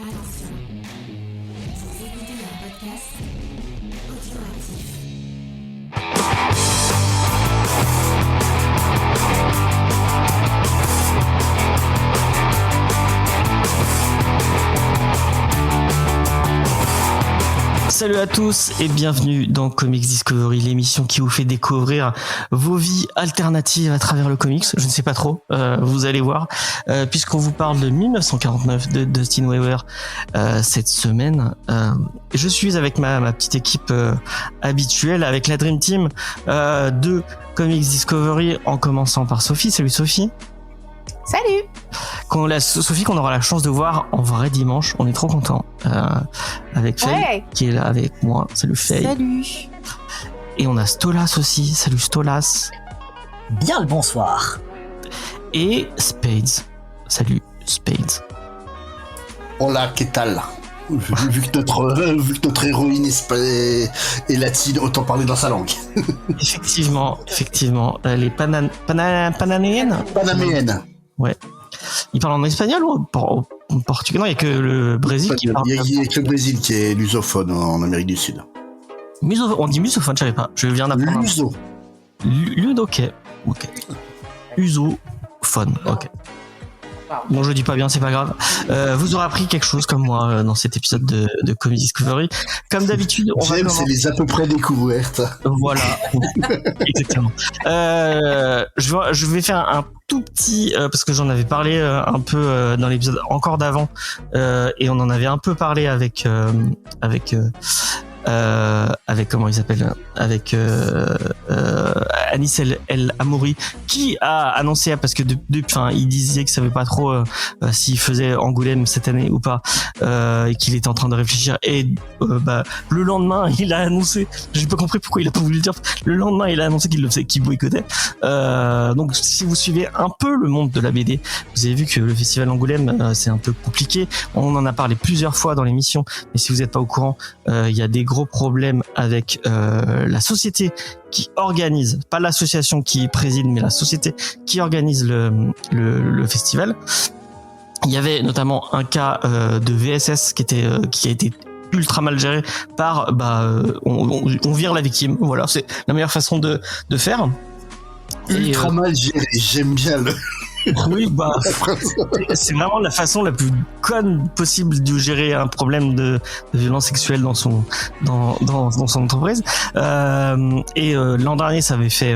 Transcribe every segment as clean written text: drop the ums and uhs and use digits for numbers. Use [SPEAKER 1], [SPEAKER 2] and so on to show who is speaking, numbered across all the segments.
[SPEAKER 1] Attention, vous écoutez un podcast audioactif.
[SPEAKER 2] Salut à tous et bienvenue dans Comics Discovery, l'émission qui vous fait découvrir vos vies alternatives à travers le comics. Je ne sais pas trop, vous allez voir, puisqu'on vous parle de 1949 de Dustin Weaver cette semaine. Je suis avec ma petite équipe habituelle, avec la Dream Team de Comics Discovery, en commençant par Sophie. Salut Sophie.
[SPEAKER 3] Salut.
[SPEAKER 2] Sophie qu'on aura la chance de voir en vrai dimanche, on est trop contents, avec Faye qui est là avec moi. Salut Faye.
[SPEAKER 3] Salut.
[SPEAKER 2] Et on a Stolas aussi. Salut Stolas.
[SPEAKER 4] Bien le bonsoir.
[SPEAKER 2] Et Spades. Salut Spades.
[SPEAKER 5] Hola, ¿qué tal? Vu que notre héroïne est latine, autant parler dans sa langue.
[SPEAKER 2] Effectivement, les panaméennes.
[SPEAKER 5] Panaméenne.
[SPEAKER 2] Ouais. Ils parlent en espagnol ou en portugais? Non, il n'y a que le Brésil qui parle.
[SPEAKER 5] Il y a que le Brésil qui est lusophone en Amérique du Sud.
[SPEAKER 2] On dit musophone, je savais pas. Je viens d'apprendre.
[SPEAKER 5] Luso.
[SPEAKER 2] Ok. Usophone, ok. Bon, je dis pas bien, c'est pas grave. Vous aurez appris quelque chose comme moi dans cet épisode de Comics Discovery. Comme d'habitude,
[SPEAKER 5] c'est les à peu près découvertes.
[SPEAKER 2] Voilà, exactement. Je vais faire un tout petit parce que j'en avais parlé un peu dans l'épisode encore d'avant et on en avait un peu parlé avec comment il s'appelle, avec Anis El Amouri, qui a annoncé, parce que il disait qu'il savait pas trop s'il faisait Angoulême cette année ou pas, et qu'il était en train de réfléchir, et le lendemain il a annoncé, j'ai pas compris pourquoi il a pas voulu le dire, le lendemain il a annoncé qu'il le faisait, qu'il boycottait. Donc si vous suivez un peu le monde de la BD, vous avez vu que le festival Angoulême c'est un peu compliqué, on en a parlé plusieurs fois dans l'émission, mais si vous n'êtes pas au courant, il y a des gros problèmes avec la société qui organise, pas l'association qui préside, mais la société qui organise le festival. Il y avait notamment un cas de VSS qui a été ultra mal géré par on vire la victime. Voilà, c'est la meilleure façon de faire.
[SPEAKER 5] Ultra mal géré, j'aime bien le...
[SPEAKER 2] Oui, c'est vraiment la façon la plus conne possible de gérer un problème de violence sexuelle dans son entreprise. L'an dernier, ça avait fait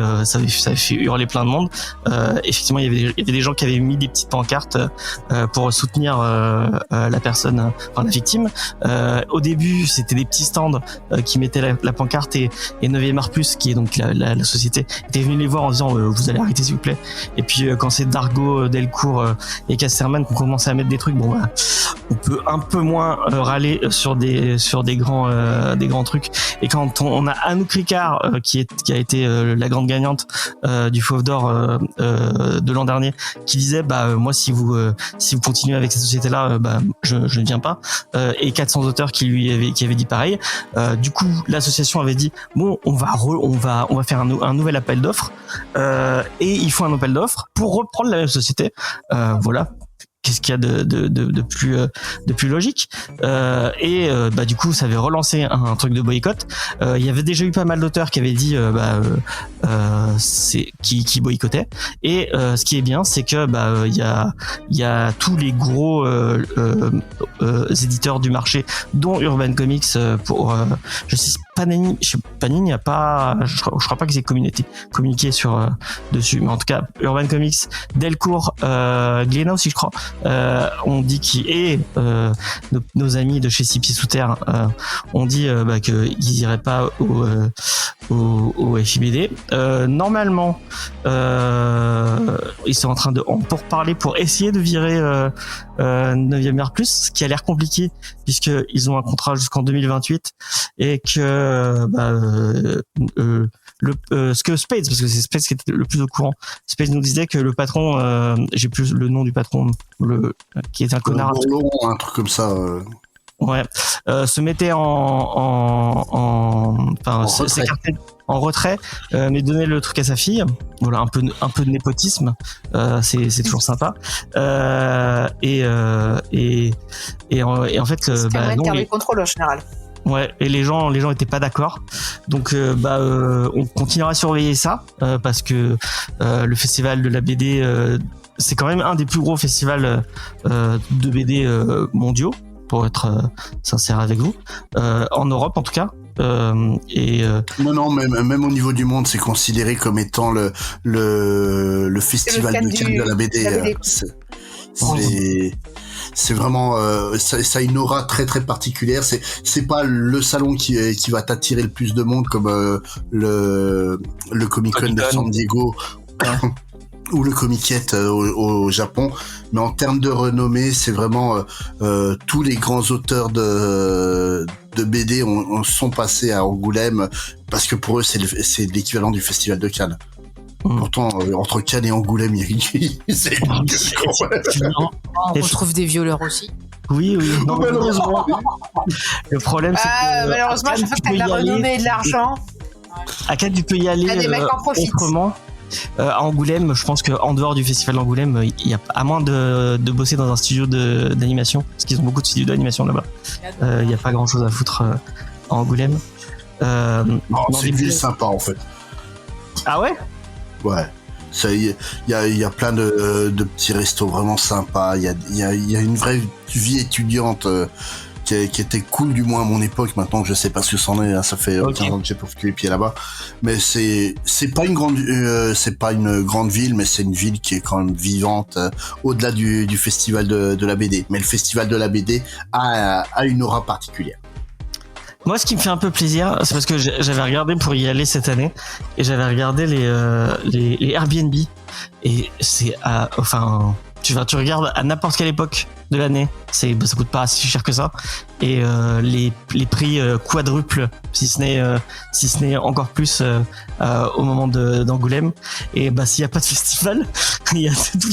[SPEAKER 2] hurler plein de monde. Effectivement, il y avait des gens qui avaient mis des petites pancartes pour soutenir la personne, enfin la victime. Au début, c'était des petits stands qui mettaient la pancarte, et 9e Art Plus, qui est donc la société, était venu les voir en disant vous allez arrêter s'il vous plaît. Et puis quand c'est Dargo, Delcourt et Casterman qui ont commencé à mettre des trucs, on peut un peu moins râler sur des grands trucs. Et quand on a Anouk Ricard qui a été la grande gagnante du Fauve d'Or de l'an dernier, qui disait moi si vous continuez avec cette société là, je ne viens pas, et 400 auteurs qui avaient dit pareil. Du coup l'association avait dit on va faire un nouvel appel d'offres, et il faut un appel d'offres pour reprendre la même société. Voilà. Qu'est-ce qu'il y a de plus logique, du coup ça avait relancé un truc de boycott. Il y avait déjà eu pas mal d'auteurs qui avaient dit qui boycottaient, et ce qui est bien, c'est que il y a tous les gros éditeurs du marché, dont Urban Comics, pour je sais Panini il y a pas, je crois pas qu'ils aient communiqué sur dessus, mais en tout cas Urban Comics, Delcourt, Glénat aussi je crois, on dit nos amis de chez Six Pieds Sous Terre ont dit qu'ils iraient pas au FIBD. Normalement ils sont en train de pour parler, pour essayer de virer 9e Art Plus, ce qui a l'air compliqué puisque ils ont un contrat jusqu'en 2028, et que ce que Spades, parce que c'est Spades qui était le plus au courant, Spades nous disait que le patron, j'ai plus le nom du patron, qui est un connard,
[SPEAKER 5] un truc comme ça,
[SPEAKER 2] se mettait en retrait, mais donner le truc à sa fille. Voilà, un peu de népotisme, c'est toujours sympa. Et en fait,
[SPEAKER 3] C'est quand même
[SPEAKER 2] non,
[SPEAKER 3] garder le contrôle en général.
[SPEAKER 2] ouais, et les gens étaient pas d'accord. Donc on continuera à surveiller ça parce que le festival de la BD c'est quand même un des plus gros festivals de BD mondiaux, pour être sincère avec vous, en Europe en tout cas. Non,
[SPEAKER 5] même au niveau du monde, c'est considéré comme étant le festival de Cannes de la BD. C'est vraiment ça a une aura très très particulière. C'est pas le salon qui va t'attirer le plus de monde comme le Comic-Con de San Diego ou le Comiket au Japon, mais en termes de renommée, c'est vraiment tous les grands auteurs de BD sont passés à Angoulême parce que pour eux c'est l'équivalent du festival de Cannes. Pourtant, entre Cannes et Angoulême, c'est
[SPEAKER 6] On retrouve des violeurs aussi.
[SPEAKER 2] Oui. Non,
[SPEAKER 5] malheureusement.
[SPEAKER 2] Le problème, c'est que
[SPEAKER 3] malheureusement, je pense que t'as de la renommée et de l'argent.
[SPEAKER 2] à Cannes, tu peux y aller
[SPEAKER 3] des mecs en profitent.
[SPEAKER 2] autrement. À Angoulême, je pense qu'en dehors du festival d'Angoulême, il y a à moins de bosser dans un studio d'animation, parce qu'ils ont beaucoup de studios d'animation là-bas. Il n'y a pas grand-chose à foutre à Angoulême.
[SPEAKER 5] C'est une ville sympa en fait.
[SPEAKER 2] Ah ouais?
[SPEAKER 5] Ouais. Il y a plein de petits restos vraiment sympas. Il y a une vraie vie étudiante qui était cool, du moins à mon époque. Maintenant, je sais pas ce que c'en est. Hein. Ça fait 15 ans que j'ai pas foutu les pieds là-bas. Mais c'est pas une grande ville, mais c'est une ville qui est quand même vivante au-delà du festival de la BD. Mais le festival de la BD a une aura particulière.
[SPEAKER 2] Moi, ce qui me fait un peu plaisir, c'est parce que j'avais regardé pour y aller cette année, et j'avais regardé les Airbnb, et c'est tu regardes à n'importe quelle époque de l'année, ça coûte pas si cher que ça, et les prix quadruplent, si ce n'est encore plus au moment d'Angoulême. Et s'il y a pas de festival, il y a tous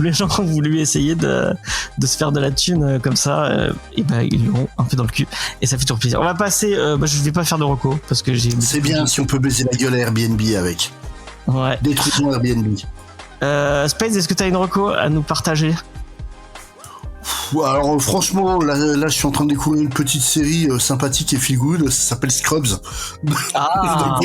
[SPEAKER 2] les gens qui ont voulu essayer de se faire de la thune comme ça, ils l'auront un peu dans le cul, et ça fait toujours plaisir. On va passer, je vais pas faire de reco parce que
[SPEAKER 5] c'est bien si on peut baiser la gueule à Airbnb avec.
[SPEAKER 2] Ouais.
[SPEAKER 5] Détruisons Airbnb.
[SPEAKER 2] Space, est-ce que tu as une reco à nous partager?
[SPEAKER 5] Alors franchement, là je suis en train de découvrir une petite série sympathique et feel good, ça s'appelle Scrubs.
[SPEAKER 2] Ah.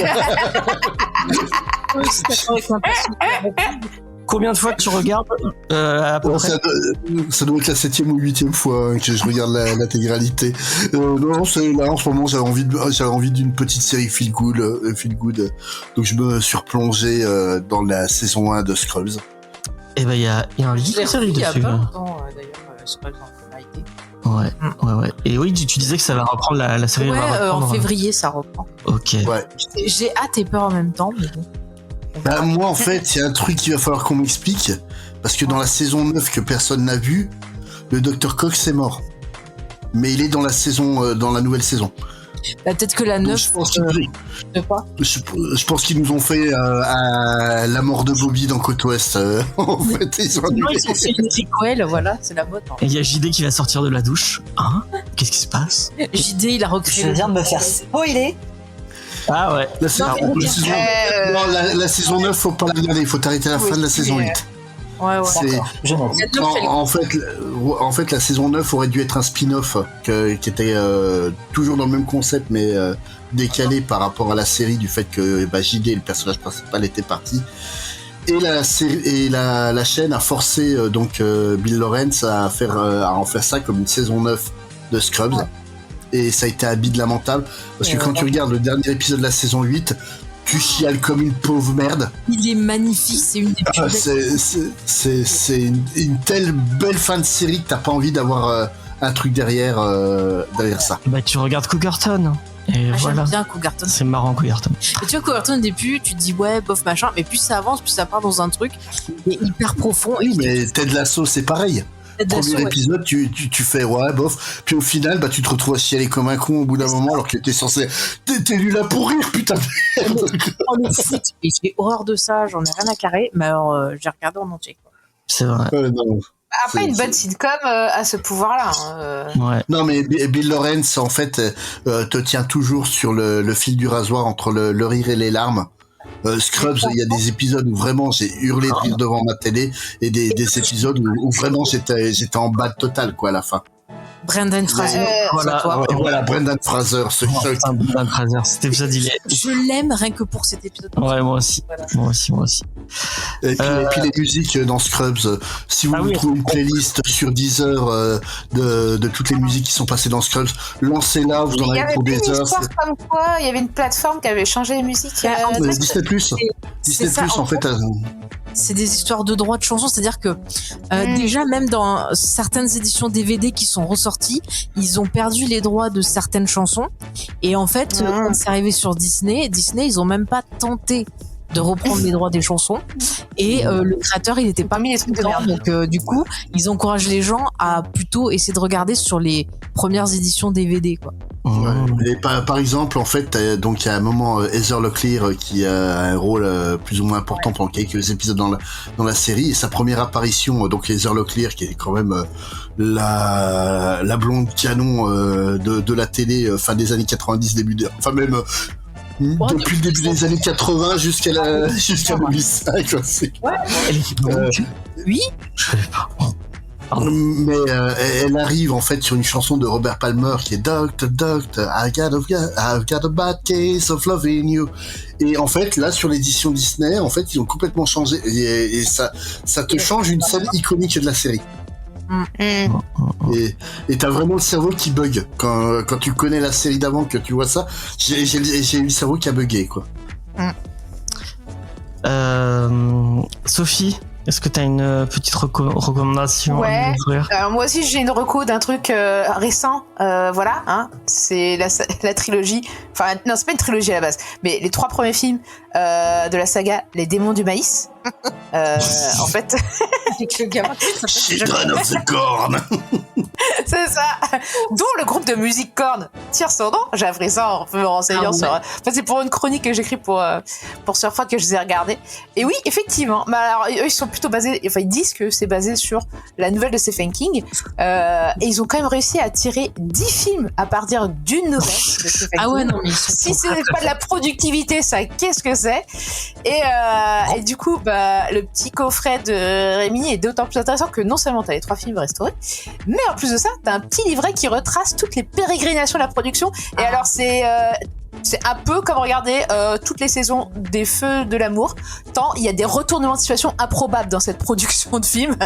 [SPEAKER 2] Combien de fois que tu regardes à peu près?
[SPEAKER 5] Ça doit être la 7e ou 8e fois que je regarde l'intégralité. Non, c'est là en ce moment j'avais envie d'une petite série feel good, donc je me suis replongé dans la saison 1 de Scrubs.
[SPEAKER 2] Et il y a un livre série dessus.
[SPEAKER 6] Il y a pas longtemps d'ailleurs, Scrubs en été.
[SPEAKER 2] Ouais. Et oui, tu disais que ça va reprendre la série.
[SPEAKER 6] Ouais,
[SPEAKER 2] va reprendre,
[SPEAKER 6] en février ça reprend.
[SPEAKER 2] Ok.
[SPEAKER 5] Ouais.
[SPEAKER 6] J'ai hâte et peur en même temps, mais bon.
[SPEAKER 5] Moi en fait, il y a un truc qu'il va falloir qu'on m'explique, parce que dans la saison 9 que personne n'a vu, le Dr Cox est mort. Mais il est dans la nouvelle saison.
[SPEAKER 6] Peut-être que la 9,
[SPEAKER 5] je pense qu'ils nous ont fait la mort de Bobby dans Côte Ouest. En fait, ils ont
[SPEAKER 6] fait une sequel, voilà, c'est la mode.
[SPEAKER 2] Et il y a JD qui va sortir de la douche. Hein? Qu'est-ce qui se passe?
[SPEAKER 6] JD, il a recréé.
[SPEAKER 4] Je viens de me faire spoiler.
[SPEAKER 2] Ah ouais.
[SPEAKER 5] La saison 9, faut pas la regarder, il faut t'arrêter à la fin de la saison 8.
[SPEAKER 6] Ouais.
[SPEAKER 4] D'accord, je note.
[SPEAKER 5] En fait, la saison 9 aurait dû être un spin-off qui était toujours dans le même concept, mais décalé par rapport à la série du fait que JD, le personnage principal, était parti. Et la chaîne a forcé Bill Lawrence à en faire ça comme une saison 9 de Scrubs. Ouais. Et ça a été un bide lamentable, parce que quand tu regardes le dernier épisode de la saison 8, tu chiales comme une pauvre merde.
[SPEAKER 6] Il est magnifique, c'est une des plus belles.
[SPEAKER 5] C'est une telle belle fin de série que t'as pas envie d'avoir un truc derrière ça.
[SPEAKER 2] Tu regardes Cougarton. Et voilà.
[SPEAKER 6] J'aime bien Cougarton.
[SPEAKER 2] C'est marrant Cougarton.
[SPEAKER 6] Et tu vois, Cougarton au début, tu te dis ouais, bof machin, mais plus ça avance, plus ça part dans un truc qui est hyper profond.
[SPEAKER 5] Oui, mais Ted Lasso, c'est pareil. Premier épisode, tu fais ouais, bof. Puis au final, tu te retrouves à chialer comme un con au bout d'un moment, alors que t'es censé. T'es lu là pour rire, putain de merde.
[SPEAKER 6] Et j'ai horreur de ça, j'en ai rien à carrer, mais alors j'ai regardé en entier.
[SPEAKER 2] C'est vrai.
[SPEAKER 5] Non.
[SPEAKER 3] Après, une bonne sitcom a ce pouvoir-là.
[SPEAKER 2] Ouais.
[SPEAKER 5] Non, mais Bill Lawrence, en fait, te tient toujours sur le fil du rasoir entre le rire et les larmes. Scrubs, il y a des épisodes où vraiment j'ai hurlé de rire devant ma télé et des épisodes où vraiment j'étais en bad total, quoi, à la fin.
[SPEAKER 6] Brendan Fraser.
[SPEAKER 5] Voilà, Brendan Fraser, ce choc.
[SPEAKER 2] Brendan Fraser, cet épisode, il est.
[SPEAKER 6] Je l'aime rien que pour cet épisode.
[SPEAKER 2] Ouais, moi aussi.
[SPEAKER 6] Voilà.
[SPEAKER 2] Moi aussi.
[SPEAKER 5] Et puis les musiques dans Scrubs, si vous trouvez une playlist sur Deezer de toutes les musiques qui sont passées dans Scrubs, lancez-la, vous en avez pour des heures.
[SPEAKER 3] Comme quoi, il y avait une plateforme qui avait changé les musiques.
[SPEAKER 5] Disney+. Disney+, en fait.
[SPEAKER 6] C'est des histoires de droits de chansons, c'est-à-dire que déjà même dans certaines éditions DVD qui sont ressorties, ils ont perdu les droits de certaines chansons et en fait quand c'est arrivé sur Disney, ils ont même pas tenté de reprendre les droits des chansons et le créateur il était pas mis les trucs de merde, donc du coup ils encouragent les gens à plutôt essayer de regarder sur les premières éditions DVD, quoi.
[SPEAKER 5] Ouais. Et par exemple, en fait, donc il y a un moment Heather Locklear qui a un rôle plus ou moins important pendant quelques épisodes dans la série, et sa première apparition, donc Heather Locklear qui est quand même la blonde canon de la télé fin des années 90, enfin même depuis le début des années 80 jusqu'à 2005, quoi.
[SPEAKER 6] Oui.
[SPEAKER 2] Je savais pas.
[SPEAKER 5] Mais elle arrive en fait sur une chanson de Robert Palmer qui est Doctor, I've got a bad case of loving you. Et en fait là sur l'édition Disney, en fait ils ont complètement changé et ça te change une scène iconique de la série. Et t'as vraiment le cerveau qui bug quand tu connais la série d'avant, que tu vois ça. J'ai eu le cerveau qui a bugué, quoi.
[SPEAKER 2] Sophie, est-ce que tu as une petite recommandation à nous offrir ?
[SPEAKER 3] Moi aussi j'ai une reco d'un truc récent, voilà, hein, c'est la trilogie, enfin non c'est pas une trilogie à la base, mais les 3 premiers films de la saga Les Démons du Maïs. En fait, avec le gamin
[SPEAKER 5] Children of the Corn.
[SPEAKER 3] C'est ça, dont le groupe de musique Korn tire son nom. J'ai appris ça en me renseignant sur. Enfin, c'est pour une chronique que j'écris pour Surfroid que je les ai regardés. Et oui, effectivement. Mais alors, eux, ils sont plutôt basés. Enfin, ils disent que c'est basé sur la nouvelle de Stephen King. Et ils ont quand même réussi à tirer 10 films à partir d'une nouvelle de Stephen King.
[SPEAKER 6] Ah ouais, non, mais
[SPEAKER 3] si ce n'est pas de la productivité, ça, qu'est-ce que c'est ? Et du coup, le petit coffret de Rémi est d'autant plus intéressant que non seulement t'as les 3 films restaurés, mais en plus de ça, t'as un petit livret qui retrace toutes les pérégrinations de la production. Et alors, c'est un peu comme regarder toutes les saisons des Feux de l'amour, tant il y a des retournements de situation improbables dans cette production de films.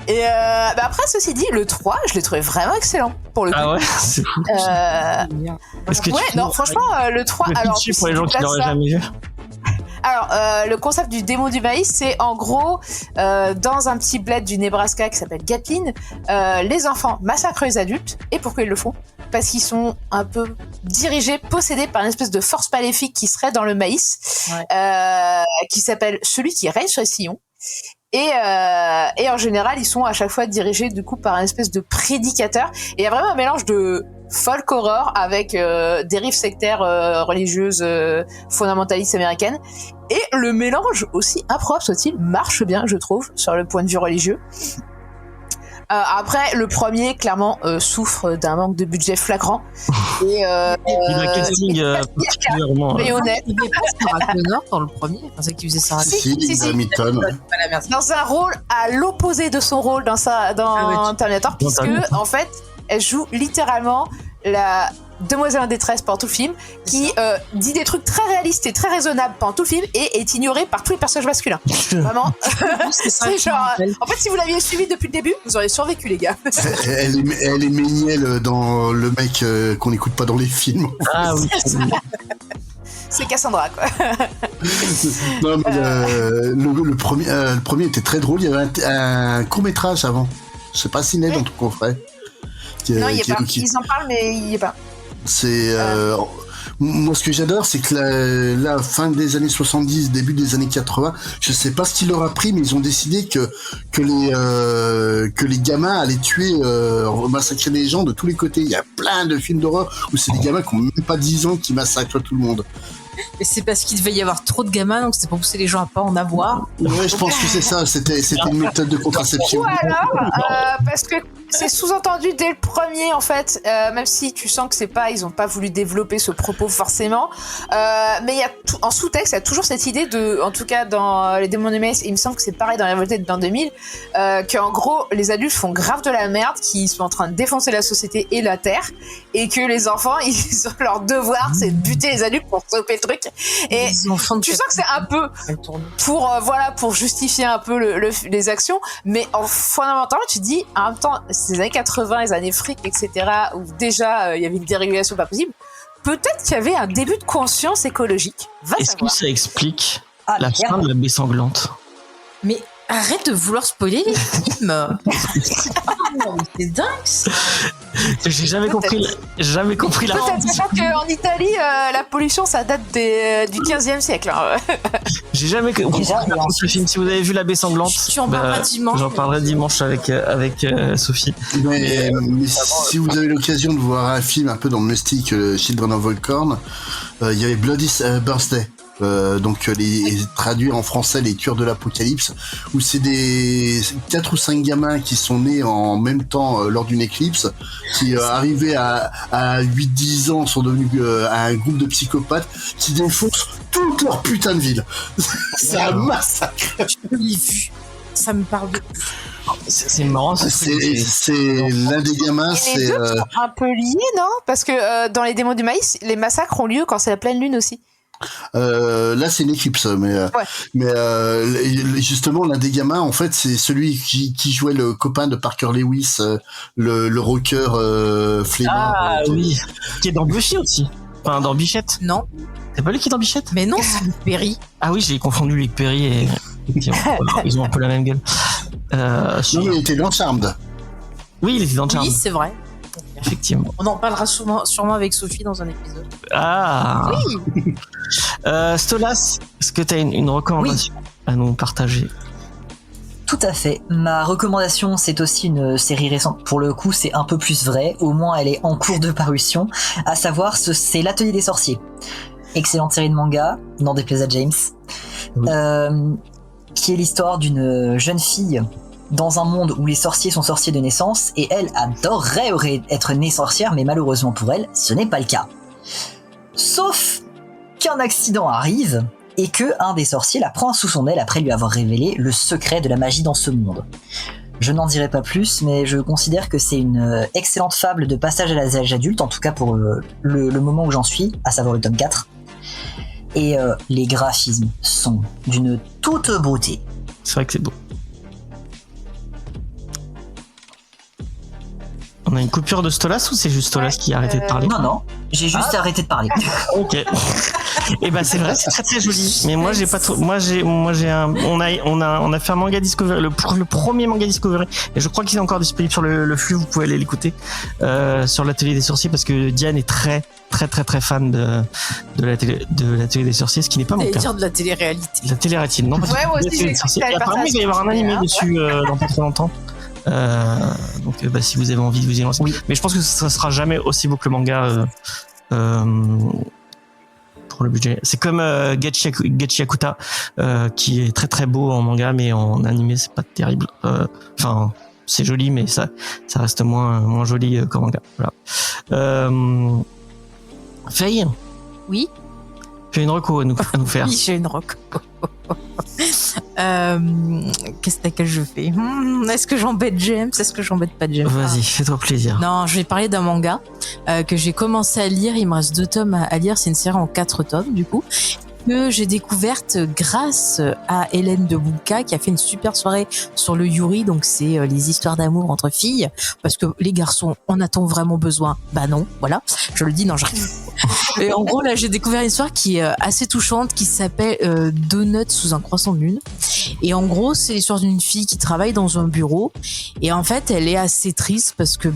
[SPEAKER 3] Et après, ceci dit, le 3, je l'ai trouvé vraiment excellent pour le coup.
[SPEAKER 2] Ah ouais, c'est fou. Est-ce que
[SPEAKER 3] franchement, le 3, alors
[SPEAKER 2] pour les gens qui l'auraient jamais vu.
[SPEAKER 3] Alors, le concept du démon du maïs, c'est en gros, dans un petit bled du Nebraska qui s'appelle Gatlin, les enfants massacrent les adultes. Et pourquoi ils le font ? Parce qu'ils sont un peu dirigés, possédés par une espèce de force maléfique qui serait dans le maïs, qui s'appelle celui qui règne sur les sillons. Et en général, ils sont à chaque fois dirigés du coup par une espèce de prédicateur. Et il y a vraiment un mélange de folk horror avec dérives sectaires religieuses fondamentalistes américaines. Et le mélange, aussi improbable soit-il, marche bien, je trouve, sur le point de vue religieux. Après, le premier, clairement, souffre d'un manque de budget flagrant. Et
[SPEAKER 2] il a casting particulièrement.
[SPEAKER 3] Mais honnête.
[SPEAKER 6] Il n'y avait pas Sarah Connor dans le premier. Je pensais qu'il faisait Sarah
[SPEAKER 5] Hamilton.
[SPEAKER 3] Dans un rôle à l'opposé de son rôle dans Terminator, puisque, en fait, elle joue littéralement la demoiselle en détresse pendant tout le film, qui dit des trucs très réalistes et très raisonnables pendant tout le film et est ignorée par tous les personnages masculins. Vraiment. C'est genre, en fait, si vous l'aviez suivi depuis le début, vous auriez survécu, les gars.
[SPEAKER 5] Elle est Méniel dans le mec qu'on n'écoute pas dans les films.
[SPEAKER 2] Ah oui.
[SPEAKER 3] C'est Cassandra, quoi.
[SPEAKER 5] Non, mais le premier était très drôle. Il y avait un court-métrage avant. Je sais pas si Ned dans ton coffret.
[SPEAKER 3] Non, il y est pas. Ils en parlent, mais il y est pas.
[SPEAKER 5] C'est moi, ce que j'adore, c'est que la fin des années 70, début des années 80, je sais pas ce qui leur a pris, mais ils ont décidé que les gamins allaient tuer, massacrer les gens de tous les côtés. Il y a plein de films d'horreur où c'est des gamins qui ont même pas 10 ans qui massacrent tout le monde.
[SPEAKER 6] Et c'est parce qu'il devait y avoir trop de gamins, donc c'est pour pousser les gens à pas en avoir.
[SPEAKER 5] Ouais, je pense que c'est ça. C'était une méthode de contraception.
[SPEAKER 3] Ou alors, parce que c'est sous-entendu dès le premier, en fait, même si tu sens que c'est pas, ils ont pas voulu développer ce propos forcément, mais il y a en sous-texte, il y a toujours cette idée de, en tout cas dans les démons de Maïs, il me semble que c'est pareil dans les Révoltés de l'an 2000, qu'en gros, les adultes font grave de la merde, qu'ils sont en train de défoncer la société et la terre, et que les enfants, ils ont leur devoir, c'est de buter les adultes pour stopper le truc. Et tu sens que c'est un peu pour pour justifier un peu les actions, mais fondamentalement tu te dis en même temps c'est les années 80, les années fric, etc., où déjà il y avait une dérégulation pas possible. Peut-être qu'il y avait un début de conscience écologique.
[SPEAKER 2] Est-ce que ça explique
[SPEAKER 4] Ah,
[SPEAKER 2] la fin de la baie sanglante?
[SPEAKER 6] Mais arrête de vouloir spoiler les films. Oh, c'est dingue ça.
[SPEAKER 2] J'ai jamais compris la
[SPEAKER 3] Peut-être, sachant qu'en Italie, la pollution, ça date du 15e siècle. Hein.
[SPEAKER 2] J'ai jamais compris ce film. Si vous avez vu La Baie Sanglante,
[SPEAKER 6] Tu en parleras dimanche.
[SPEAKER 2] J'en parlerai dimanche avec Sophie.
[SPEAKER 5] Mais si vous avez l'occasion de voir un film un peu dans le mystique, Children of Volcorn, il y avait Bloody Birthday. Donc traduit en français Les Tueurs de l'Apocalypse, où c'est des 4 ou 5 gamins qui sont nés en même temps lors d'une éclipse, qui arrivés à 8-10 ans sont devenus un groupe de psychopathes qui défoncent toute leur putain de ville. C'est un massacre.
[SPEAKER 6] Je l'ai vu. Ça me parle de...
[SPEAKER 2] C'est marrant.
[SPEAKER 5] C'est l'un des gamins.
[SPEAKER 3] Et les deux sont un peu liés, non? Parce que dans les démons du maïs, les massacres ont lieu quand c'est la pleine lune aussi.
[SPEAKER 5] Là c'est une éclipse, mais justement l'un des gamins en fait c'est celui qui jouait le copain de Parker Lewis, le rocker flemmard.
[SPEAKER 2] Ah oui, qui est dans Buffy aussi. Enfin dans Bichette.
[SPEAKER 6] Non.
[SPEAKER 2] C'est pas lui qui est dans Bichette?
[SPEAKER 6] Mais non, c'est Luc Perry.
[SPEAKER 2] Ah oui, j'ai confondu Luc Perry et ils ont un peu la même gueule.
[SPEAKER 5] Non, mais il était dans Charmed.
[SPEAKER 2] Oui, il était dans Charmed.
[SPEAKER 6] Oui, c'est vrai.
[SPEAKER 2] Effectivement.
[SPEAKER 6] On en parlera sûrement avec Sophie dans un épisode.
[SPEAKER 2] Ah.
[SPEAKER 6] Oui.
[SPEAKER 2] Stolas, est-ce que tu as une recommandation à nous partager?
[SPEAKER 4] Tout à fait. Ma recommandation, c'est aussi une série récente. Pour le coup, c'est un peu plus vrai. Au moins, elle est en cours de parution. À savoir, c'est l'Atelier des sorciers. Excellente série de manga, n'en déplaise à James.
[SPEAKER 2] Oui.
[SPEAKER 4] Qui est l'histoire d'une jeune fille dans un monde où les sorciers sont sorciers de naissance, et elle adorerait être née sorcière, mais malheureusement pour elle, ce n'est pas le cas. Sauf qu'un accident arrive, et que un des sorciers la prend sous son aile après lui avoir révélé le secret de la magie dans ce monde. Je n'en dirai pas plus, mais je considère que c'est une excellente fable de passage à l'âge adulte, en tout cas pour le moment où j'en suis, à savoir le tome 4. Et les graphismes sont d'une toute beauté.
[SPEAKER 2] C'est vrai que c'est beau. On a une coupure de Stolas ou c'est juste Stolas qui a arrêté de parler?
[SPEAKER 4] Non, j'ai juste arrêté de parler.
[SPEAKER 2] Ok. Et ben c'est vrai, c'est très très joli. Mais moi j'ai pas trop. On a fait un manga Discovery, le premier manga Discovery, et je crois qu'il est encore disponible sur le flux. Vous pouvez aller l'écouter sur l'Atelier des Sorciers, parce que Diane est très fan de l'Atelier des Sorciers, ce qui n'est pas mon cas.
[SPEAKER 6] dire de la télé-réalité.
[SPEAKER 2] La télé-réalité, non? Parce
[SPEAKER 3] Ouais, moi aussi, j'ai
[SPEAKER 2] Sorciers. Et apparemment il va y avoir un animé dessus dans pas très longtemps. Donc si vous avez envie de vous y lancer. Oui. Mais je pense que ça sera jamais aussi beau que le manga pour le budget. C'est comme Getchi Akuta qui est très très beau en manga, mais en animé c'est pas terrible. Enfin c'est joli, mais ça reste moins joli qu'en manga. Voilà. Faye.
[SPEAKER 6] Oui.
[SPEAKER 2] Tu as une reco à nous faire.
[SPEAKER 6] Oui, j'ai une reco. Qu'est-ce que je fais? Est-ce que j'embête James? Est-ce que j'embête pas James?
[SPEAKER 2] Vas-y, fais-toi plaisir.
[SPEAKER 6] Non, je vais parler d'un manga que j'ai commencé à lire. Il me reste 2 tomes à lire. C'est une série en 4 tomes, du coup, que j'ai découverte grâce à Hélène de Bouka, qui a fait une super soirée sur le Yuri. Donc, c'est les histoires d'amour entre filles. Parce que les garçons, en a-t-on vraiment besoin? Bah non, voilà. Je le dis, non, j'arrive. Et en gros, là, j'ai découvert une histoire qui est assez touchante, qui s'appelle Donut sous un croissant de lune. Et en gros, c'est l'histoire d'une fille qui travaille dans un bureau. Et en fait, elle est assez triste parce que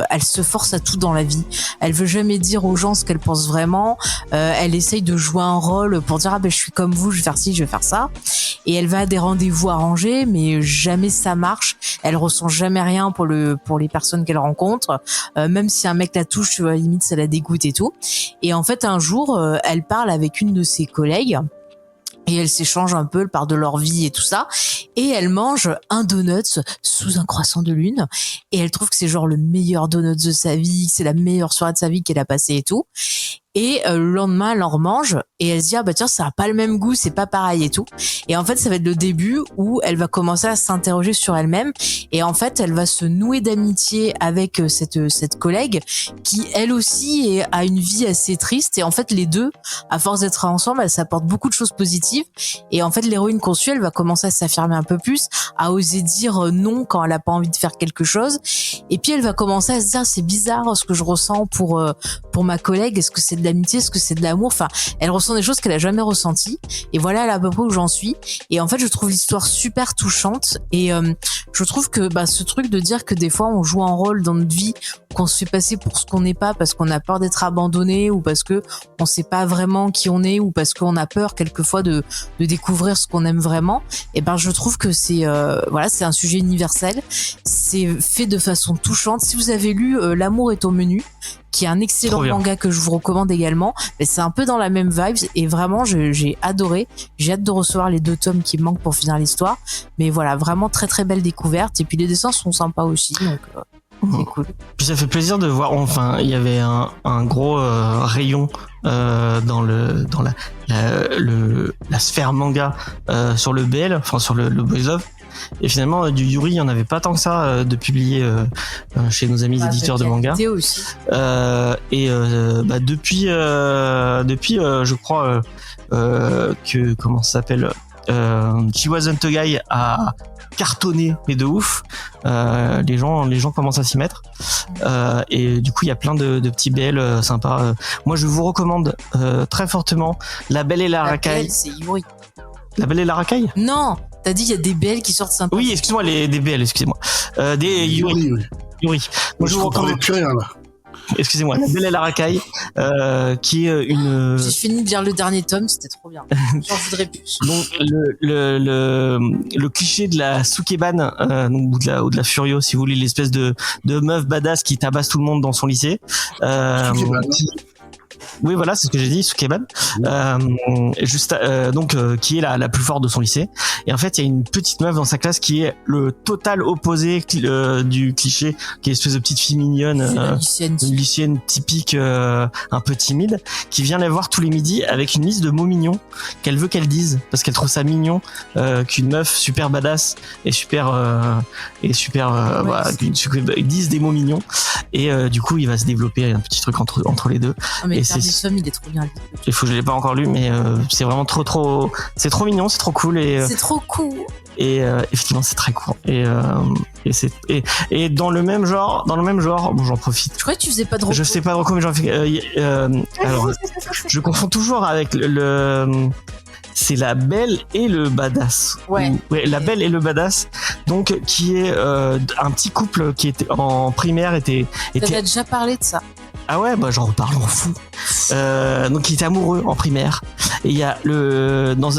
[SPEAKER 6] elle se force à tout dans la vie. Elle veut jamais dire aux gens ce qu'elle pense vraiment. Elle essaye de jouer un rôle pour dire je suis comme vous, je vais faire ci, je vais faire ça. Et elle va à des rendez-vous arrangés, mais jamais ça marche. Elle ressent jamais rien pour les personnes qu'elle rencontre. Même si un mec la touche, à la limite, ça la dégoûte et tout. Et en fait, un jour, elle parle avec une de ses collègues. Et elles s'échangent un peu, elles parlent de leur vie et tout ça. Et elle mange un donut sous un croissant de lune. Et elle trouve que c'est genre le meilleur donut de sa vie, que c'est la meilleure soirée de sa vie qu'elle a passée et tout. Et le lendemain, elle en remange et elle se dit tiens, ça a pas le même goût, c'est pas pareil et tout. Et en fait, ça va être le début où elle va commencer à s'interroger sur elle-même et en fait, elle va se nouer d'amitié avec cette collègue qui elle aussi a une vie assez triste et en fait, les deux, à force d'être ensemble, elles s'apportent beaucoup de choses positives et en fait, l'héroïne qu'on suit, elle va commencer à s'affirmer un peu plus, à oser dire non quand elle a pas envie de faire quelque chose et puis elle va commencer à se dire c'est bizarre ce que je ressens pour ma collègue, est-ce que c'est de l'amitié, est-ce que c'est de l'amour, enfin elle ressent des choses qu'elle a jamais ressenties et voilà à peu près où j'en suis et en fait je trouve l'histoire super touchante et je trouve que ce truc de dire que des fois on joue un rôle dans notre vie, qu'on se fait passer pour ce qu'on n'est pas parce qu'on a peur d'être abandonné ou parce que on sait pas vraiment qui on est ou parce qu'on a peur quelquefois de découvrir ce qu'on aime vraiment, et je trouve que c'est c'est un sujet universel, c'est fait de façon touchante. Si vous avez lu L'amour est au menu, qui est un excellent manga que je vous recommande également, mais c'est un peu dans la même vibe et vraiment j'ai adoré. J'ai hâte de recevoir les 2 tomes qui me manquent pour finir l'histoire, mais voilà, vraiment très très belle découverte et puis les dessins sont sympas aussi, donc c'est cool.
[SPEAKER 2] Puis ça fait plaisir de voir, enfin il y avait un gros rayon dans la sphère manga sur le BL, enfin sur le Boys Love. Et finalement, du Yuri, il n'y en avait pas tant que ça de publié chez nos amis éditeurs de manga.
[SPEAKER 6] Aussi.
[SPEAKER 2] Depuis, je crois que comment ça s'appelle, Chiwazun Togai a cartonné mais de ouf. Les gens commencent à s'y mettre. Et du coup, il y a plein de petits BL sympas. Moi, je vous recommande très fortement La Belle et la Racaille.
[SPEAKER 6] BL, c'est Yuri.
[SPEAKER 2] La Belle et la Racaille ?
[SPEAKER 6] Non, t'as dit il y a des BL qui sortent sympas.
[SPEAKER 2] Oui, excuse-moi, des BL, excusez-moi. Des Yuri. Yuri.
[SPEAKER 5] Moi, je comprenais plus rien, là.
[SPEAKER 2] Excusez-moi, La Belle et la Racaille, qui est une...
[SPEAKER 6] J'ai fini de lire le dernier tome, c'était trop bien. J'en voudrais plus.
[SPEAKER 2] Donc, le cliché de la Sukeban, ou de la Furio, si vous voulez, l'espèce de meuf badass qui tabasse tout le monde dans son lycée. Oui, voilà, c'est ce que j'ai dit, Sukeban. Qui est la plus forte de son lycée. Et en fait, il y a une petite meuf dans sa classe qui est le total opposé du cliché, qui est une espèce de petite fille mignonne, une lycéenne typique, un peu timide, qui vient la voir tous les midis avec une liste de mots mignons qu'elle veut qu'elle dise, parce qu'elle trouve ça mignon qu'une meuf super badass et dise des mots mignons. Et du coup, il va se développer un petit truc entre les deux.
[SPEAKER 6] Oh, mais Somme, il est trop bien.
[SPEAKER 2] Il faut que je l'ai pas encore lu, mais c'est vraiment trop, c'est trop mignon, c'est trop cool
[SPEAKER 6] c'est trop cool.
[SPEAKER 2] Et effectivement, c'est très court. Et dans le même genre, bon, j'en profite.
[SPEAKER 6] Je croyais que tu faisais pas de recours.
[SPEAKER 2] Je sais pas de recours, mais j'en fais. Alors, je confonds toujours avec c'est La Belle et le Badass.
[SPEAKER 6] Ouais.
[SPEAKER 2] La Belle et le Badass. Donc, qui est un petit couple qui était en primaire
[SPEAKER 6] T'avais déjà parlé de ça.
[SPEAKER 2] Ah ouais, j'en reparle en fou. Donc il était amoureux en primaire. Et il y a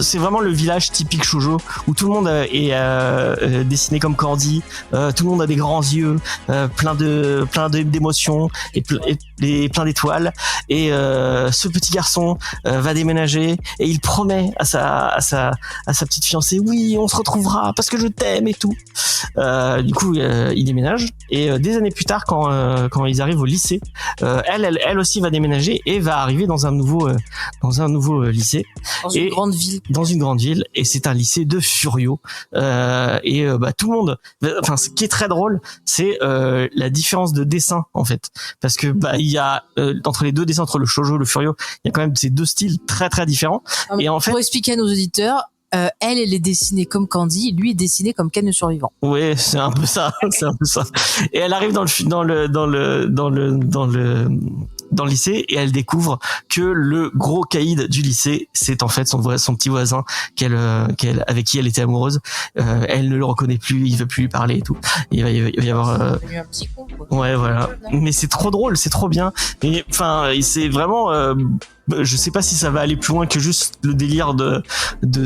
[SPEAKER 2] c'est vraiment le village typique shoujo où tout le monde est dessiné comme Cordy, tout le monde a des grands yeux, plein d'émotions et plein d'étoiles. Et ce petit garçon va déménager et il promet à sa petite fiancée, oui, on se retrouvera parce que je t'aime et tout. Du coup, il déménage et des années plus tard, quand ils arrivent au lycée, elle aussi va déménager et va arriver dans un nouveau lycée. Dans une grande ville, et c'est un lycée de Furio. Tout le monde. Enfin, ce qui est très drôle, c'est la différence de dessin en fait, parce que il y a entre les deux dessins, entre le shoujo et le Furio, il y a quand même ces deux styles très très différents.
[SPEAKER 6] Et en fait, pour expliquer à nos auditeurs. Elle est dessinée comme Candy, lui est dessiné comme Ken le survivant.
[SPEAKER 2] Oui, c'est un peu ça, Et elle arrive dans dans le lycée et elle découvre que le gros caïd du lycée, c'est en fait son petit voisin avec qui elle était amoureuse. Elle ne le reconnaît plus, il veut plus lui parler et tout. Il va y avoir
[SPEAKER 6] devenu un petit con, quoi.
[SPEAKER 2] ouais, voilà. Mais c'est trop drôle, c'est trop bien. Et enfin, c'est vraiment je sais pas si ça va aller plus loin que juste le délire de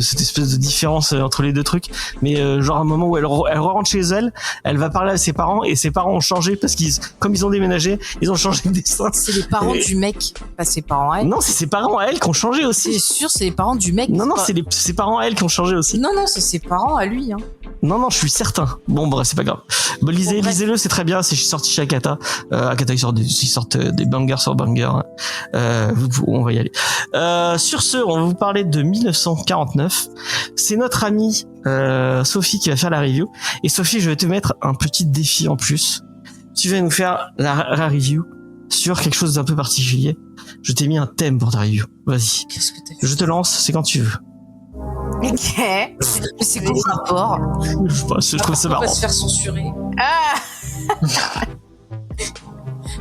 [SPEAKER 2] cette espèce de différence entre les deux trucs, mais genre un moment où elle rentre chez elle, elle va parler à ses parents et ses parents ont changé parce comme ils ont déménagé, ils ont changé de dessin.
[SPEAKER 6] C'est les parents du mec, pas ses parents à elle.
[SPEAKER 2] Non, c'est ses parents à elle qui ont changé
[SPEAKER 6] C'est
[SPEAKER 2] aussi.
[SPEAKER 6] sûr, c'est les parents du mec.
[SPEAKER 2] Non,
[SPEAKER 6] pas...
[SPEAKER 2] c'est ses parents à elle qui ont changé aussi.
[SPEAKER 6] Non, c'est ses parents à lui. Hein.
[SPEAKER 2] Non, je suis certain. Bon, bref, c'est pas grave. Bon, lisez-le, c'est très bien. C'est sorti chez Akata. Akata, ils sortent des bangers sur bangers. On va y aller. Sur ce, on va vous parler de 1949. C'est notre amie Sophie qui va faire la review. Et Sophie, je vais te mettre un petit défi en plus. Tu vas nous faire la review sur quelque chose d'un peu particulier. Je t'ai mis un thème pour ta review. Vas-y.
[SPEAKER 6] Qu'est-ce que t'as fait?
[SPEAKER 2] Je te lance, c'est quand tu veux.
[SPEAKER 3] Ok.
[SPEAKER 6] Mais c'est quoi le rapport?
[SPEAKER 2] Je sais pas, je trouve ça
[SPEAKER 6] On
[SPEAKER 2] marrant.
[SPEAKER 6] va se faire censurer.
[SPEAKER 3] Ah,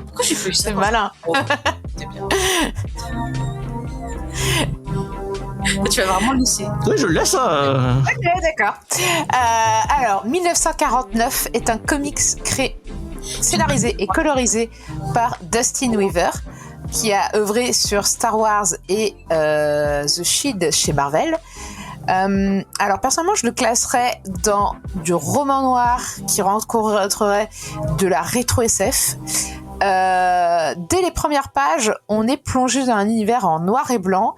[SPEAKER 6] Pourquoi j'ai fait ça?
[SPEAKER 3] c'est malin.
[SPEAKER 6] Oh, c'est bien. Tu vas vraiment le laisser.
[SPEAKER 2] Oui, je le laisse.
[SPEAKER 3] Ok, d'accord. Alors, 1949 est un comics créé, scénarisé et colorisé par Dustin Weaver, qui a œuvré sur Star Wars et The Shield chez Marvel. Alors personnellement, je le classerais dans du roman noir qui rentrerait de la rétro SF. Dès les premières pages, on est plongé dans un univers en noir et blanc,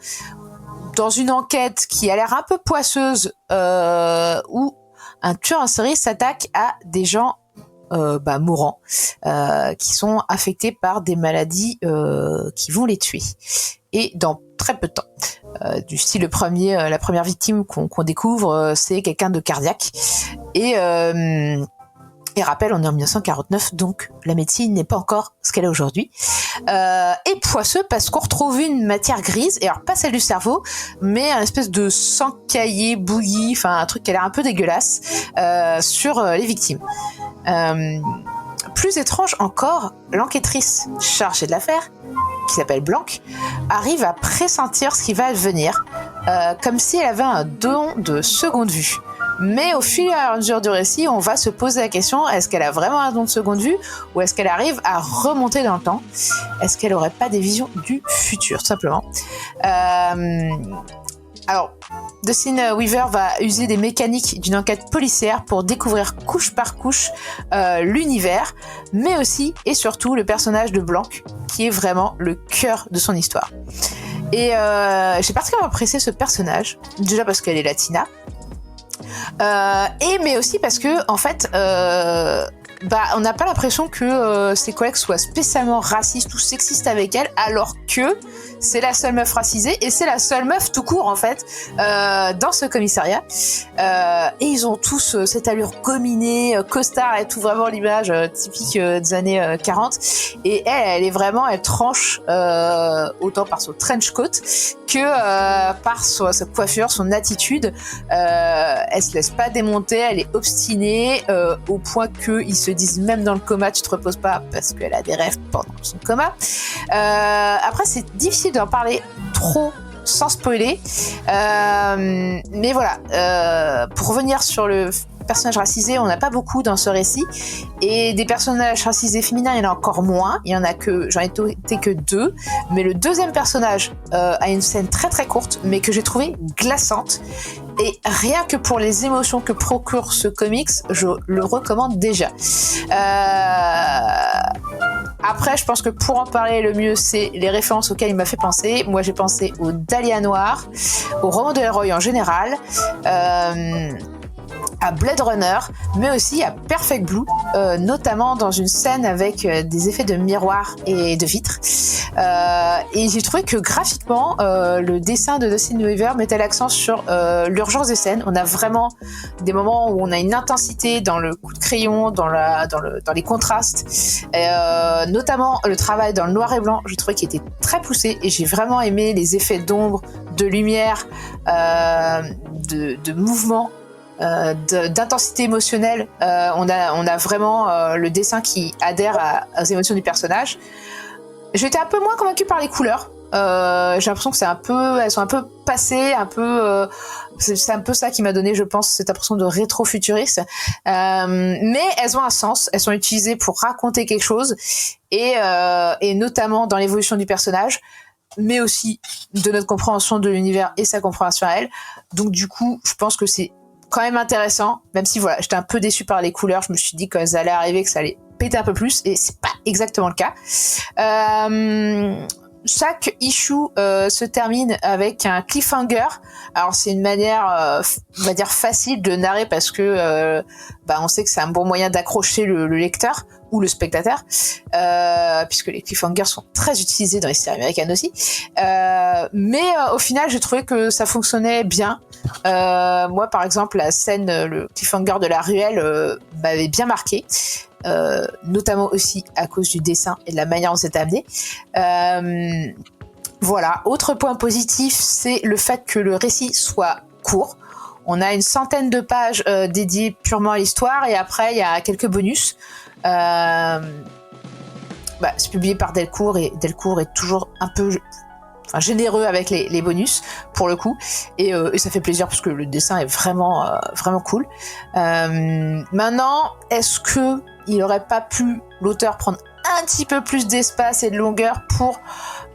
[SPEAKER 3] dans une enquête qui a l'air un peu poisseuse, où un tueur en série s'attaque à des gens mourants, qui sont affectés par des maladies qui vont les tuer. Et dans très peu de temps. Du style, la première victime qu'on découvre, c'est quelqu'un de cardiaque. Et rappel, on est en 1949, donc la médecine n'est pas encore ce qu'elle est aujourd'hui. Et poisseux parce qu'on retrouve une matière grise, et alors pas celle du cerveau, mais un espèce de sang caillé, bouilli, enfin un truc qui a l'air un peu dégueulasse, sur les victimes. Plus étrange encore, l'enquêtrice chargée de l'affaire, qui s'appelle Blanc, arrive à pressentir ce qui va advenir, comme si elle avait un don de seconde vue. Mais au fur et à mesure du récit, on va se poser la question, est-ce qu'elle a vraiment un don de seconde vue, ou est-ce qu'elle arrive à remonter dans le temps? Est-ce qu'elle aurait pas des visions du futur, tout simplement? Alors, Dustin Weaver va user des mécaniques d'une enquête policière pour découvrir couche par couche l'univers, mais aussi et surtout le personnage de Blanc, qui est vraiment le cœur de son histoire. Et j'ai particulièrement apprécié ce personnage, déjà parce qu'elle est latina, mais aussi parce que en fait, on n'a pas l'impression que ses collègues soient spécialement racistes ou sexistes avec elle, alors que c'est la seule meuf racisée et c'est la seule meuf tout court en fait dans ce commissariat. Et ils ont tous cette allure gominée, costard et tout, vraiment l'image typique des années 40. Et elle tranche autant par son trench coat que par sa coiffure, son attitude. Elle se laisse pas démonter, elle est obstinée au point qu'ils se disent même dans le coma, tu te reposes pas, parce qu'elle a des rêves pendant son coma. Après, c'est difficile d'en parler trop sans spoiler, mais voilà, pour revenir sur le personnage racisé, on n'a pas beaucoup dans ce récit, et des personnages racisés féminins, il y en a encore moins, j'en ai noté que 2, mais le deuxième personnage a une scène très très courte, mais que j'ai trouvée glaçante, et rien que pour les émotions que procure ce comics, je le recommande déjà. Après, je pense que pour en parler le mieux, c'est les références auxquelles il m'a fait penser. Moi, j'ai pensé au Dahlia Noir, au roman de Leroy en général, à Blade Runner, mais aussi à Perfect Blue, notamment dans une scène avec des effets de miroir et de vitres. Et j'ai trouvé que graphiquement, le dessin de Dustin Weaver mettait l'accent sur l'urgence des scènes. On a vraiment des moments où on a une intensité dans le coup de crayon, dans les contrastes, notamment le travail dans le noir et blanc. J'ai trouvé qu'il était très poussé et j'ai vraiment aimé les effets d'ombre, de lumière, de mouvement. D'intensité émotionnelle, on a vraiment le dessin qui adhère aux émotions du personnage. J'étais un peu moins convaincue par les couleurs. J'ai l'impression que elles sont un peu passées, c'est un peu ça qui m'a donné, je pense, cette impression de rétro-futuriste. Mais elles ont un sens, elles sont utilisées pour raconter quelque chose, et notamment dans l'évolution du personnage, mais aussi de notre compréhension de l'univers et sa compréhension à elle. Donc du coup, je pense que c'est quand même intéressant, même si voilà, j'étais un peu déçue par les couleurs. Je me suis dit quand elles allaient arriver que ça allait péter un peu plus, et c'est pas exactement le cas. Chaque issue se termine avec un cliffhanger. Alors c'est une manière, on va dire facile de narrer, parce que on sait que c'est un bon moyen d'accrocher le lecteur ou le spectateur, puisque les cliffhangers sont très utilisés dans les séries américaines aussi. Mais au final, j'ai trouvé que ça fonctionnait bien. Moi, par exemple, la scène, le cliffhanger de la ruelle m'avait bien marqué. Notamment aussi à cause du dessin et de la manière dont c'est amené. Voilà. Autre point positif, c'est le fait que le récit soit court. On a une centaine de pages dédiées purement à l'histoire, et après il y a quelques bonus. C'est publié par Delcourt, et Delcourt est toujours un peu généreux avec les bonus pour le coup, et ça fait plaisir parce que le dessin est vraiment cool. Maintenant, est-ce que il aurait pas pu l'auteur prendre un petit peu plus d'espace et de longueur pour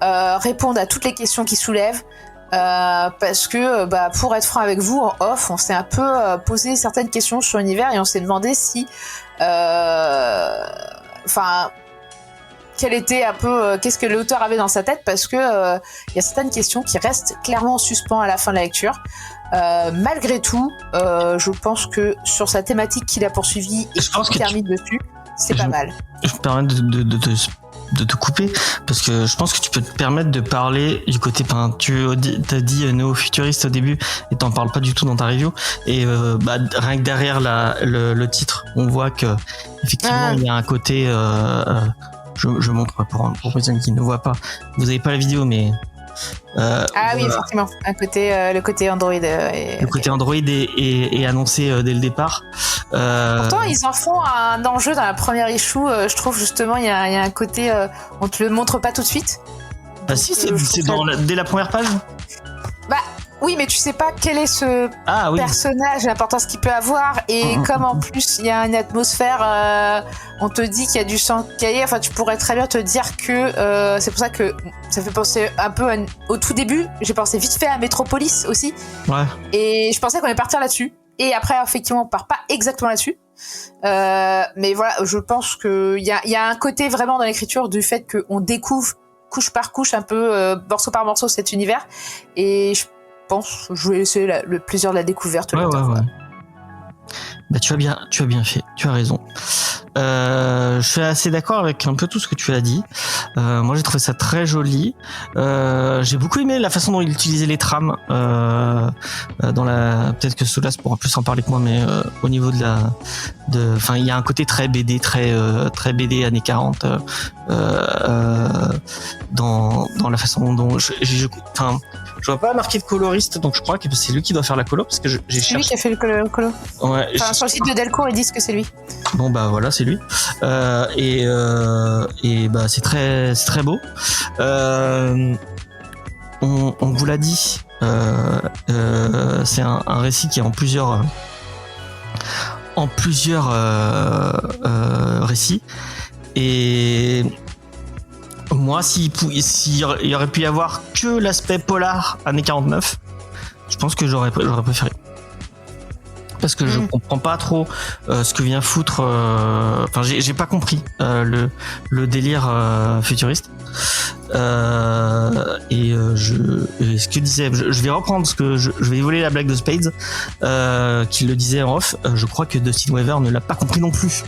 [SPEAKER 3] répondre à toutes les questions qu'il soulève? Parce que pour être franc avec vous, en off, on s'est un peu posé certaines questions sur l'univers, et on s'est demandé si quel était un peu qu'est-ce que l'auteur avait dans sa tête, parce que y a certaines questions qui restent clairement en suspens à la fin de la lecture. Malgré tout, je pense que sur sa thématique qu'il a poursuivie et qui termine dessus, c'est pas mal.
[SPEAKER 2] Je me permets de te couper, parce que je pense que tu peux te permettre de parler du côté, tu as dit néo-futuriste au début, et t'en parles pas du tout dans ta review, et rien que derrière le titre, on voit que effectivement il y a un côté je montre pour les personnes qui ne voient pas, vous avez pas la vidéo, mais
[SPEAKER 3] oui, effectivement, le côté Android.
[SPEAKER 2] Le côté Android est annoncé dès le départ.
[SPEAKER 3] Pourtant, ils en font un enjeu dans la première issue. Je trouve justement, il y a un côté, on te le montre pas tout de suite.
[SPEAKER 2] Si, c'est dès la première page.
[SPEAKER 3] Oui, mais tu sais pas quel est ce personnage, l'importance qu'il peut avoir, et comme en plus il y a une atmosphère, on te dit qu'il y a du sang caillé, tu pourrais très bien te dire que c'est pour ça que ça fait penser un peu au tout début, j'ai pensé vite fait à Metropolis aussi. Ouais. Et je pensais qu'on allait partir là-dessus. Et après, effectivement, on part pas exactement là-dessus. Mais voilà, je pense qu'il y a un côté vraiment dans l'écriture du fait qu'on découvre couche par couche, un peu morceau par morceau, cet univers. Et je vais laisser le plaisir de la découverte.
[SPEAKER 2] Ouais. Tu as bien fait, tu as raison. Je suis assez d'accord avec un peu tout ce que tu as dit. Moi, j'ai trouvé ça très joli. J'ai beaucoup aimé la façon dont il utilisait les trames. Peut-être que Solas pourra plus en parler que moi, mais au niveau il y a un côté très BD, très BD années 40 dans la façon dont je vois pas marqué de coloriste, donc je crois que c'est lui qui doit faire la colo, parce que j'ai cherché.
[SPEAKER 3] C'est lui qui a fait le colo.
[SPEAKER 2] Ouais.
[SPEAKER 3] Sur le site de Delcourt, ils disent que c'est lui.
[SPEAKER 2] Bon voilà, c'est lui. C'est très beau. On vous l'a dit. C'est un récit qui est en plusieurs récits, et moi, s'il y aurait pu y avoir que l'aspect polar années 49, je pense que j'aurais préféré. Parce que je comprends pas trop ce que vient foutre. J'ai pas compris le délire futuriste. Ce que disait, je vais reprendre ce que je vais voler la blague de Spades, qui le disait en off. Je crois que Dustin Weaver ne l'a pas compris non plus,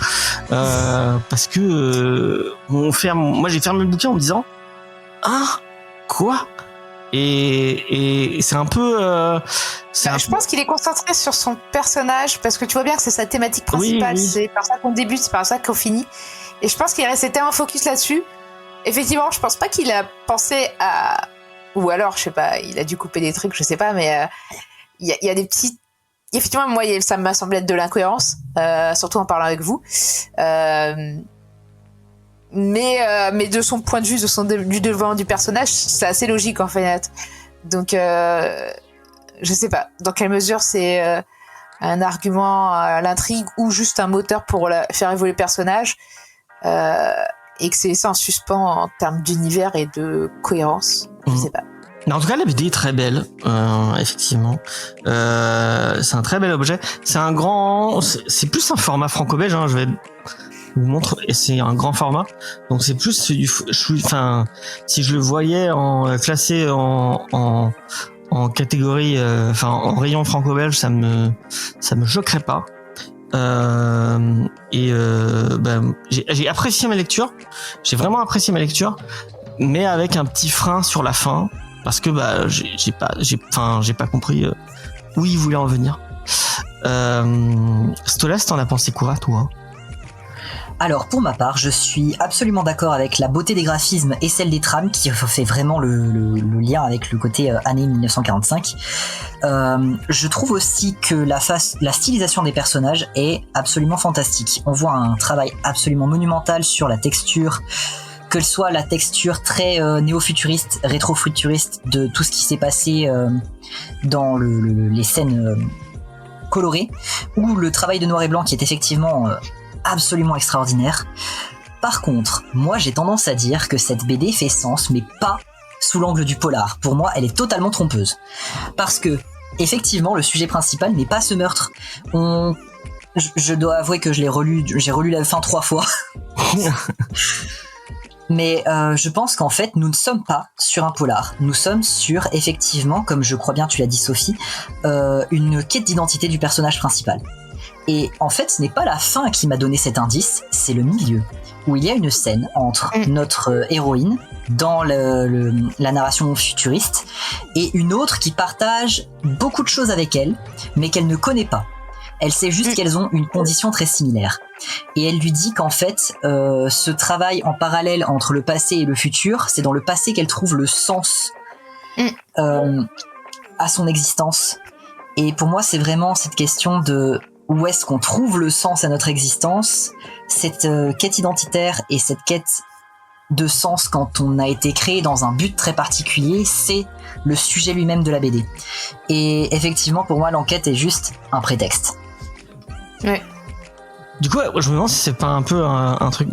[SPEAKER 2] parce que moi j'ai fermé le bouquin en me disant quoi, et c'est un peu
[SPEAKER 3] je pense qu'il est concentré sur son personnage, parce que tu vois bien que c'est sa thématique principale. Oui. C'est par ça qu'on débute, c'est par ça qu'on finit, et je pense qu'il est resté tellement focus là-dessus. Effectivement, je pense pas qu'il a pensé à, ou alors je sais pas, il a dû couper des trucs, je sais pas, mais il y a des petits. Effectivement, moi ça m'a semblé être de l'incohérence, surtout en parlant avec vous. mais de son point de vue, du développement du personnage, c'est assez logique en fait. Donc, je sais pas dans quelle mesure c'est un argument à l'intrigue ou juste un moteur pour faire évoluer le personnage, et que c'est laissé en suspens en termes d'univers et de cohérence. Je sais pas.
[SPEAKER 2] Mais en tout cas, la BD est très belle, effectivement. C'est un très bel objet. C'est plus un format franco-belge. Hein, je vais vous montrer. Et c'est un grand format. Donc c'est plus si je le voyais classé en catégorie, en rayon franco-belge, ça me choquerait pas. J'ai apprécié ma lecture. J'ai vraiment apprécié ma lecture, mais avec un petit frein sur la fin. Parce que j'ai pas compris où il voulait en venir. Stolas, t'en as pensé quoi, toi?
[SPEAKER 4] Alors pour ma part, je suis absolument d'accord avec la beauté des graphismes et celle des trames qui fait vraiment le lien avec le côté année 1945. Je trouve aussi que la stylisation des personnages est absolument fantastique. On voit un travail absolument monumental sur la texture, que ce soit la texture très néo-futuriste, rétro-futuriste de tout ce qui s'est passé dans les scènes colorées, ou le travail de noir et blanc qui est effectivement absolument extraordinaire. Par contre, moi j'ai tendance à dire que cette BD fait sens, mais pas sous l'angle du polar. Pour moi, elle est totalement trompeuse. Parce que, effectivement, le sujet principal n'est pas ce meurtre. Je dois avouer que j'ai relu la fin 3 fois. Mais je pense qu'en fait, nous ne sommes pas sur un polar. Nous sommes sur, effectivement, comme je crois bien tu l'as dit Sophie, une quête d'identité du personnage principal. Et en fait, ce n'est pas la fin qui m'a donné cet indice, c'est le milieu, où il y a une scène entre notre héroïne, dans la narration futuriste, et une autre qui partage beaucoup de choses avec elle, mais qu'elle ne connaît pas. Elle sait juste qu'elles ont une condition très similaire. Et elle lui dit qu'en fait, ce travail en parallèle entre le passé et le futur, c'est dans le passé qu'elle trouve le sens à son existence. Et pour moi, c'est vraiment cette question de où est-ce qu'on trouve le sens à notre existence, cette quête identitaire et cette quête de sens quand on a été créé dans un but très particulier, c'est le sujet lui-même de la BD. Et effectivement, pour moi, l'enquête est juste un prétexte.
[SPEAKER 3] Ouais.
[SPEAKER 2] Du coup, je me demande si c'est pas un peu un truc,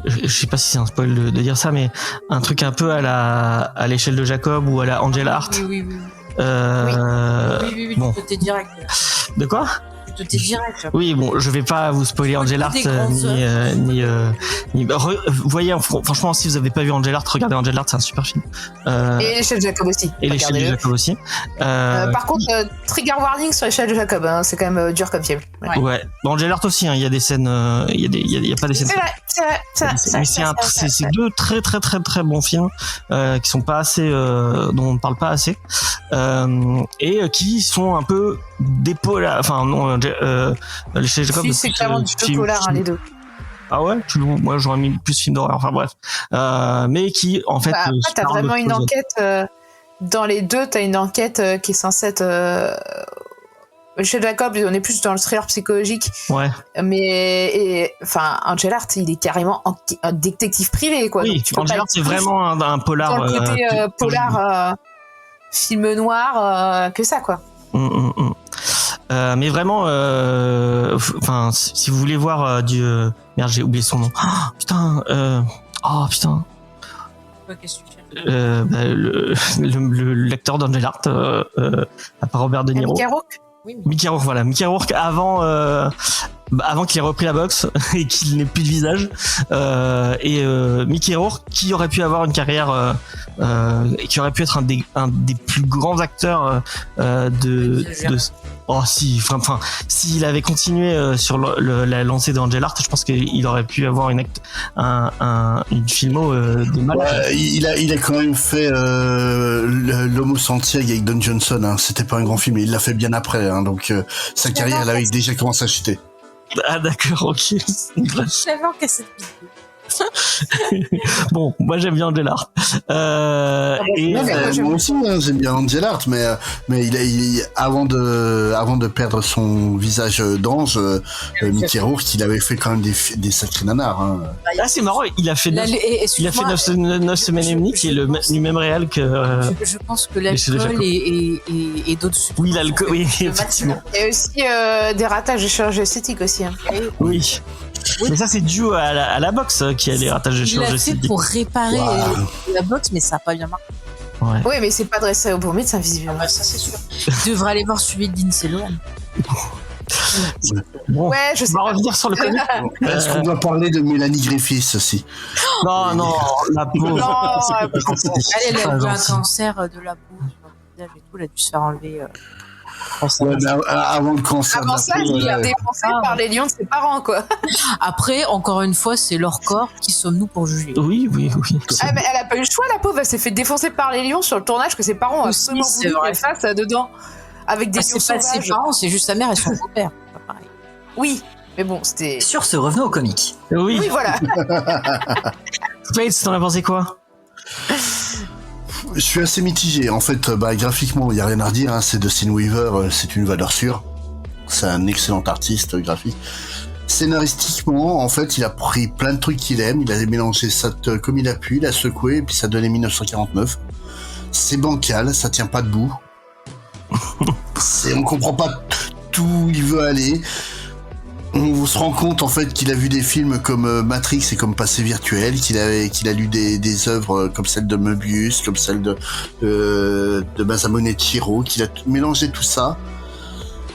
[SPEAKER 2] je sais pas si c'est un spoil de dire ça, mais un truc un peu à l'échelle de Jacob ou à la Angel Art.
[SPEAKER 6] Oui.
[SPEAKER 2] Oui, bon.
[SPEAKER 6] Tu peux direct.
[SPEAKER 2] De quoi?
[SPEAKER 6] T'es direct.
[SPEAKER 2] Oui, bon, je vais pas vous spoiler Angel Art ni voyez, franchement, si vous avez pas vu Angel Art, regardez Angel Art, c'est un super film.
[SPEAKER 3] Et l'échelle de Jacob aussi.
[SPEAKER 2] Et l'échelle de Jacob aussi.
[SPEAKER 3] Par contre, trigger warning sur l'échelle de Jacob, hein, c'est quand même dur comme film.
[SPEAKER 2] Ouais. Bon, Angel Art aussi, hein, il y a des scènes, il y a pas des scènes.
[SPEAKER 3] C'est vrai.
[SPEAKER 2] C'est deux très très très très bons films qui sont pas assez, dont on ne parle pas assez, et qui sont un peu des polars. Enfin non, l'échelle de Jacob.
[SPEAKER 3] Si, c'est clairement du polar, hein, les deux.
[SPEAKER 2] Ah ouais, moi j'aurais mis plus film d'horreur. Enfin bref, mais qui en fait.
[SPEAKER 3] Après, t'as vraiment une enquête dans les deux. T'as une enquête qui est censée être. Chez Jacob, on est plus dans le thriller psychologique.
[SPEAKER 2] Ouais.
[SPEAKER 3] Mais Angel Art, il est carrément un détective privé, quoi.
[SPEAKER 2] Oui, Angel Art, c'est vraiment un polar.
[SPEAKER 3] Dans le côté polar, film noir, que ça, quoi.
[SPEAKER 2] Mais vraiment, si vous voulez voir merde, j'ai oublié son nom. Putain.
[SPEAKER 6] Qu'est-ce que tu cherches?
[SPEAKER 2] L'acteur d'Angel Art, à part Robert De Niro.
[SPEAKER 3] Mickey Rourke.
[SPEAKER 2] Mickey Rourke, voilà. Mickey Rourke avant qu'il ait repris la boxe et qu'il n'ait plus de visage. Mickey Rourke qui aurait pu avoir une carrière, qui aurait pu être un des plus grands acteurs s'il avait continué sur la lancée d'Angel Art, je pense qu'il aurait pu avoir une filmo de mal.
[SPEAKER 5] Ouais, il a quand même fait l'Homo Santiago avec Don Johnson, hein. C'était pas un grand film, il l'a fait bien après, hein, donc sa carrière elle avait déjà commencé à chuter.
[SPEAKER 2] Ah d'accord, ok.
[SPEAKER 6] J'avais encaissé cette vidéo.
[SPEAKER 2] Bon, moi j'aime bien Angel Art. Et
[SPEAKER 5] Non, mais moi aussi, hein, j'aime bien Angel Art, mais avant de perdre son visage d'ange, Mickey Rourke, il avait fait quand même des sacrés nanars. Hein.
[SPEAKER 2] là c'est marrant, il a fait 9 semaines et demie, qui est du même réel que.
[SPEAKER 6] Je pense que l'alcool et d'autres substances.
[SPEAKER 2] Oui, l'alcool, oui, effectivement.
[SPEAKER 3] Il y a aussi des ratages de chirurgie esthétique aussi. Hein.
[SPEAKER 2] Oui. Mais ça c'est dû à la boxe qui a des ratages de
[SPEAKER 6] Il
[SPEAKER 2] chirurgie
[SPEAKER 6] l'a fait
[SPEAKER 2] esthétique.
[SPEAKER 6] pour réparer
[SPEAKER 5] Wow.
[SPEAKER 6] la boxe, mais ça n'a pas bien marché.
[SPEAKER 2] Ouais.
[SPEAKER 3] Oui, mais c'est pas dressé au bon médecin, visiblement.
[SPEAKER 6] Ça, c'est sûr. Tu devrais aller voir celui de Lindsay Lohan.
[SPEAKER 2] Bon,
[SPEAKER 3] Ouais, je sais
[SPEAKER 2] on va
[SPEAKER 3] pas.
[SPEAKER 2] revenir sur le comic.
[SPEAKER 5] Est-ce qu'on doit parler de Mélanie Griffiths aussi?
[SPEAKER 2] Non, la pauvre.
[SPEAKER 3] Non,
[SPEAKER 6] Elle a eu un
[SPEAKER 2] gentil.
[SPEAKER 6] cancer de la peau, sur le visage et tout, elle a dû se faire enlever.
[SPEAKER 5] Ouais, mais avant le cancer.
[SPEAKER 3] Avant
[SPEAKER 5] de la
[SPEAKER 3] ça,
[SPEAKER 5] peau,
[SPEAKER 3] il est
[SPEAKER 5] ouais.
[SPEAKER 3] défoncé par les lions de ses parents, quoi.
[SPEAKER 6] Après, encore une fois, c'est leur corps. Qui sommes-nous pour juger?
[SPEAKER 2] Oui.
[SPEAKER 3] Ah, mais elle a pas eu le choix, la pauvre. Elle s'est fait défoncer par les lions sur le tournage que ses parents ont
[SPEAKER 6] Aussi,
[SPEAKER 3] absolument
[SPEAKER 6] c'est
[SPEAKER 3] voulu
[SPEAKER 6] vrai.
[SPEAKER 3] qu'elle fasse dedans. Avec des
[SPEAKER 6] Ah,
[SPEAKER 3] lions
[SPEAKER 6] c'est pas
[SPEAKER 3] sauvages.
[SPEAKER 6] ses parents, c'est juste sa mère et son beau-père. Pas pareil.
[SPEAKER 3] Oui, mais bon, c'était.
[SPEAKER 4] Sur ce, revenons au comic.
[SPEAKER 2] Oui.
[SPEAKER 3] Oui, voilà.
[SPEAKER 2] Spades, t'en as pensé quoi?
[SPEAKER 5] Je suis assez mitigé. En fait, graphiquement, il n'y a rien à redire. Hein. C'est Dustin Weaver, c'est une valeur sûre. C'est un excellent artiste graphique. Scénaristiquement, en fait, il a pris plein de trucs qu'il aime. Il a mélangé ça comme il a pu, il a secoué, et puis ça donnait 1949. C'est bancal, ça tient pas debout. On comprend pas tout où il veut aller. On se rend compte en fait qu'il a vu des films comme Matrix et comme Passé virtuel, qu'il a lu des œuvres comme celle de Möbius, comme celle de Masamune Chihiro, qu'il a mélangé tout ça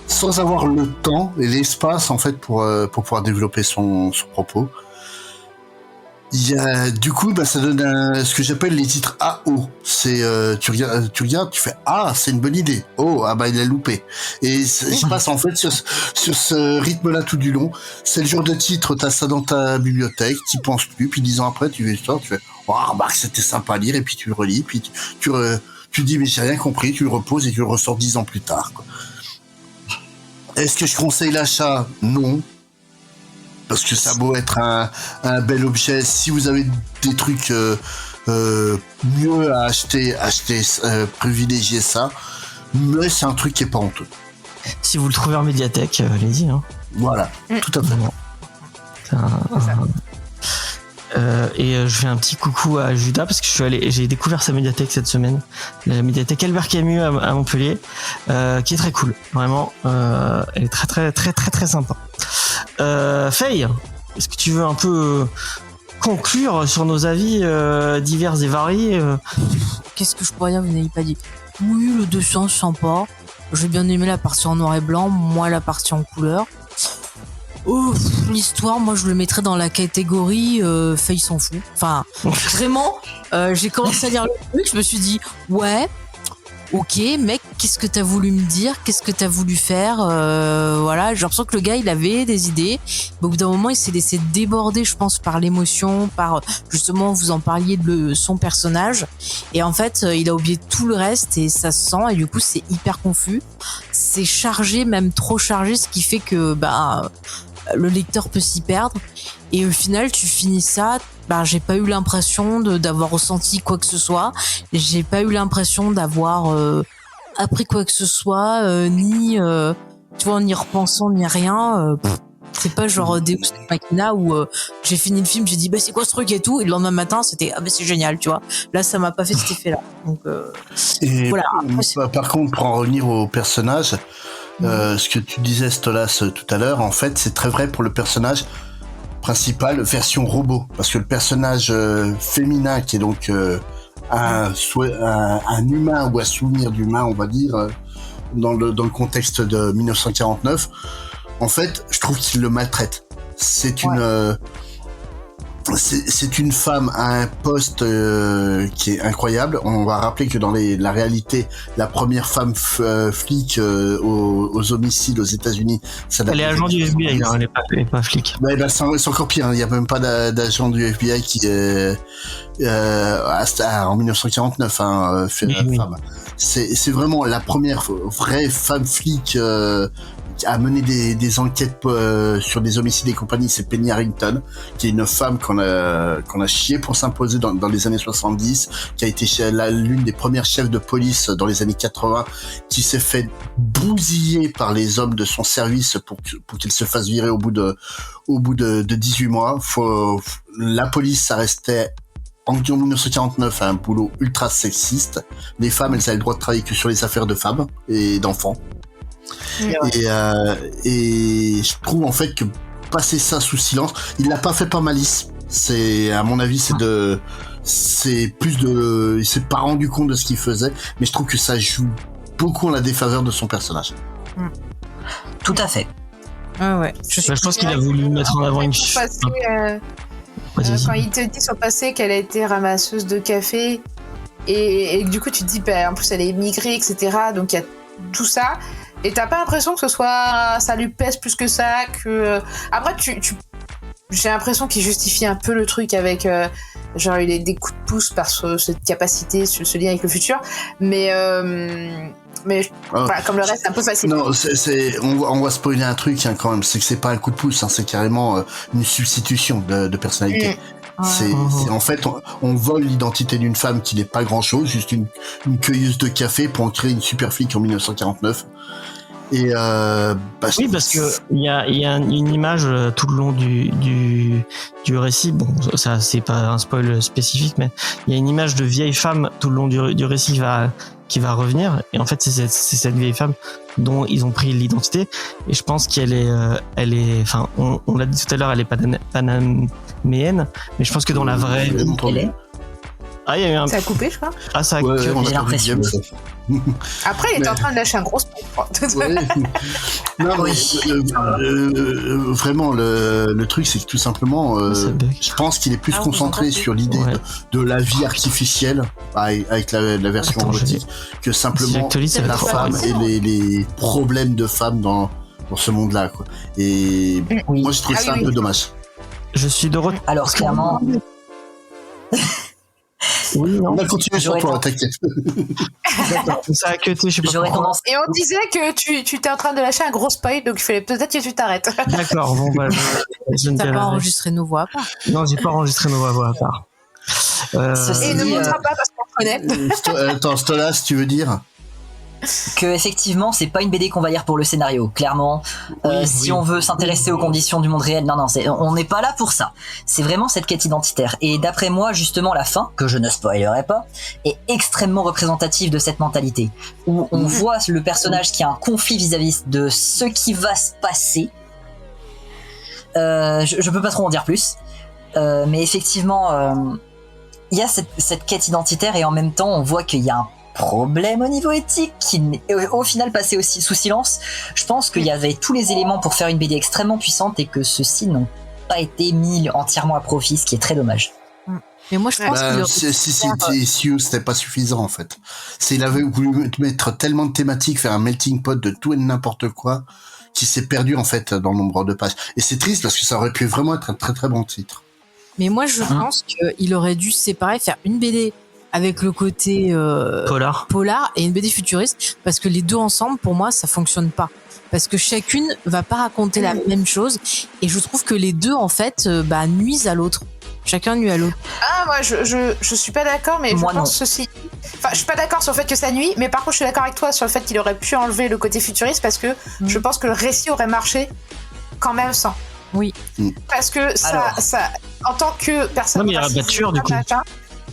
[SPEAKER 5] sans avoir le temps et l'espace en fait pour pouvoir développer son propos. Il y a, du coup, ça donne ce que j'appelle les titres AO. C'est tu regardes, tu fais c'est une bonne idée. Oh, il a loupé. Et je passe en fait sur ce rythme-là tout du long. C'est le genre de titre, t'as ça dans ta bibliothèque, t'y penses plus, puis 10 ans après, tu fais, c'était sympa à lire, et puis tu le relis, puis tu dis mais j'ai rien compris, tu le reposes et tu le ressors 10 ans plus tard. Quoi. Est-ce que je conseille l'achat? Non. Parce que ça a beau être un bel objet, si vous avez des trucs mieux à acheter, privilégiez ça. Mais c'est un truc qui est pas honteux.
[SPEAKER 2] Si vous le trouvez en médiathèque, allez-y. Hein.
[SPEAKER 5] Voilà, tout à fait.
[SPEAKER 2] Et je fais un petit coucou à Judas parce que j'ai découvert sa médiathèque cette semaine, la médiathèque Albert Camus à Montpellier, qui est très cool, vraiment. Elle est très très très très très sympa. Faye, est-ce que tu veux un peu conclure sur nos avis divers et variés?
[SPEAKER 6] Qu'est-ce que je pourrais dire? Vous n'avez pas dit. Oui, le dessin sympa. J'ai bien aimé la partie en noir et blanc, moi la partie en couleur. L'histoire, moi je le mettrais dans la catégorie Faye s'en fout. Enfin, vraiment, j'ai commencé à lire le truc, je me suis dit ouais, ok mec, qu'est-ce que t'as voulu me dire, qu'est-ce que t'as voulu faire, voilà, j'ai l'impression que le gars il avait des idées, mais au bout d'un moment il s'est laissé déborder, je pense, par l'émotion, par justement, vous en parliez de son personnage, et en fait il a oublié tout le reste et ça se sent, et du coup c'est hyper confus, c'est chargé, même trop chargé, ce qui fait que le lecteur peut s'y perdre, et au final tu finis ça, j'ai pas eu l'impression d'avoir ressenti quoi que ce soit, j'ai pas eu l'impression d'avoir appris quoi que ce soit, ni tu vois, en y repensant ni rien, c'est pas genre Deus Ex Machina où j'ai fini le film, j'ai dit c'est quoi ce truc et tout, et le lendemain matin c'était c'est génial, tu vois, là ça m'a pas fait cet effet là, donc
[SPEAKER 5] et
[SPEAKER 6] voilà.
[SPEAKER 5] Par contre, pour en revenir au personnage, ce que tu disais Stolas tout à l'heure, en fait c'est très vrai pour le personnage principal version robot, parce que le personnage féminin qui est donc un humain ou un souvenir d'humain, on va dire, dans le contexte de 1949, en fait je trouve qu'il le maltraite. C'est une femme à un poste qui est incroyable. On va rappeler que dans la réalité, la première femme flic aux homicides aux États-Unis,
[SPEAKER 2] elle est agent du FBI, hein, elle est pas flic.
[SPEAKER 5] C'est encore pire. Il n'y a même pas d'agent du FBI qui en 1949 fait
[SPEAKER 2] oui.
[SPEAKER 5] femme. C'est vraiment la première vraie femme flic a mené des enquêtes sur des homicides et compagnie, c'est Penny Harrington, qui est une femme qu'on a chié pour s'imposer dans les années 70, qui a été l'une des premières chefs de police dans les années 80, qui s'est fait bousiller par les hommes de son service pour qu'il se fasse virer au bout de 18 mois. La police, ça restait en 1949 un boulot ultra sexiste. Les femmes, elles avaient le droit de travailler que sur les affaires de femmes et d'enfants. Et je trouve en fait que passer ça sous silence, il l'a pas fait par malice. C'est, à mon avis, il s'est pas rendu compte de ce qu'il faisait, mais je trouve que ça joue beaucoup en la défaveur de son personnage.
[SPEAKER 4] Tout à fait.
[SPEAKER 6] Ah ouais.
[SPEAKER 2] Je pense qu'il a voulu mettre en avant une
[SPEAKER 3] quand il te dit sur le passé qu'elle a été ramasseuse de café et du coup tu te dis en plus elle est immigrée, etc. Donc il y a tout ça et t'as pas l'impression que ça lui pèse plus que ça, que après j'ai l'impression qu'il justifie un peu le truc avec genre il a des coups de pouce par cette capacité, ce lien avec le futur, mais comme le reste c'est un peu facile.
[SPEAKER 5] Non, on va spoiler un truc quand même, c'est que c'est pas un coup de pouce, c'est carrément une substitution de personnalité. C'est en fait on vole l'identité d'une femme qui n'est pas grand chose, juste une cueilleuse de café pour en créer une super flic en 1949. Et
[SPEAKER 2] oui, parce que il y a une image tout le long du récit. Bon, ça c'est pas un spoil spécifique, mais il y a une image de vieille femme tout le long du récit qui va revenir. Et en fait, c'est cette vieille femme dont ils ont pris l'identité. Et je pense qu'elle est, enfin, on l'a dit tout à l'heure, elle est panaméenne, mais je pense que dans la vraie,
[SPEAKER 4] Elle est.
[SPEAKER 2] il y a eu un.
[SPEAKER 3] Ça a coupé, je crois.
[SPEAKER 2] Ça a
[SPEAKER 5] on
[SPEAKER 4] j'ai
[SPEAKER 5] a perdu
[SPEAKER 4] l'impression.
[SPEAKER 5] James.
[SPEAKER 3] Après, il était en train de lâcher un gros spot.
[SPEAKER 5] Ouais. Non, mais, vraiment, le truc, c'est que tout simplement, je pense qu'il est plus concentré sur l'idée de la vie artificielle avec la version robotique que simplement la femme et les problèmes de femmes dans ce monde-là, quoi. Et moi, je trouve ça un peu dommage.
[SPEAKER 2] Je suis de retour.
[SPEAKER 4] Alors clairement.
[SPEAKER 2] Oui, non.
[SPEAKER 5] On va continuer sur toi, t'inquiète.
[SPEAKER 2] Ça a cuté, je sais pas.
[SPEAKER 4] J'aurais tendance.
[SPEAKER 3] Et on disait que tu étais en train de lâcher un gros spoil, donc il fallait peut-être que tu t'arrêtes.
[SPEAKER 2] D'accord, bon, bah, je ne
[SPEAKER 6] T'as
[SPEAKER 2] dirai
[SPEAKER 6] pas
[SPEAKER 2] rien.
[SPEAKER 6] enregistré nos voix à part.
[SPEAKER 2] Non, j'ai pas enregistré nos voix à part.
[SPEAKER 4] Ceci
[SPEAKER 3] Et ne
[SPEAKER 4] dit,
[SPEAKER 3] montrera pas parce qu'on connaît.
[SPEAKER 5] Attends, Stolas, tu veux dire?
[SPEAKER 4] Que effectivement c'est pas une BD qu'on va lire pour le scénario, clairement. Si on veut s'intéresser aux conditions du monde réel, non, on n'est pas là pour ça. C'est vraiment cette quête identitaire. Et d'après moi, justement, la fin, que je ne spoilerai pas, est extrêmement représentative de cette mentalité, où on voit le personnage qui a un conflit vis-à-vis de ce qui va se passer. Je peux pas trop en dire plus, mais effectivement, il y a cette quête identitaire et en même temps, on voit qu'il y a un problème au niveau éthique qui est au final passé aussi sous silence. Je pense qu'il y avait tous les éléments pour faire une BD extrêmement puissante et que ceux-ci n'ont pas été mis entièrement à profit, ce qui est très dommage.
[SPEAKER 6] Mais moi, je pense
[SPEAKER 5] si c'était pas suffisant en fait. Il avait voulu mettre tellement de thématiques, faire un melting pot de tout et de n'importe quoi, qui s'est perdu en fait dans le nombre de pages. Et c'est triste parce que ça aurait pu vraiment être un très très bon titre.
[SPEAKER 6] Mais moi, je pense qu'il aurait dû séparer, faire une BD avec le côté polar et une BD futuriste, parce que les deux ensemble, pour moi, ça fonctionne pas. Parce que chacune va pas raconter la même chose, et je trouve que les deux, en fait, nuisent à l'autre. Chacun nuit à l'autre.
[SPEAKER 3] Ah, moi, je suis pas d'accord, mais
[SPEAKER 4] Moi,
[SPEAKER 3] je pense ceci. Enfin, je suis pas d'accord sur le fait que ça nuit, mais par contre, je suis d'accord avec toi sur le fait qu'il aurait pu enlever le côté futuriste, parce que je pense que le récit aurait marché quand même sans.
[SPEAKER 6] Oui.
[SPEAKER 3] Parce que ça, en tant que personne.
[SPEAKER 2] Non, mais il y aura pas de tueur, du coup.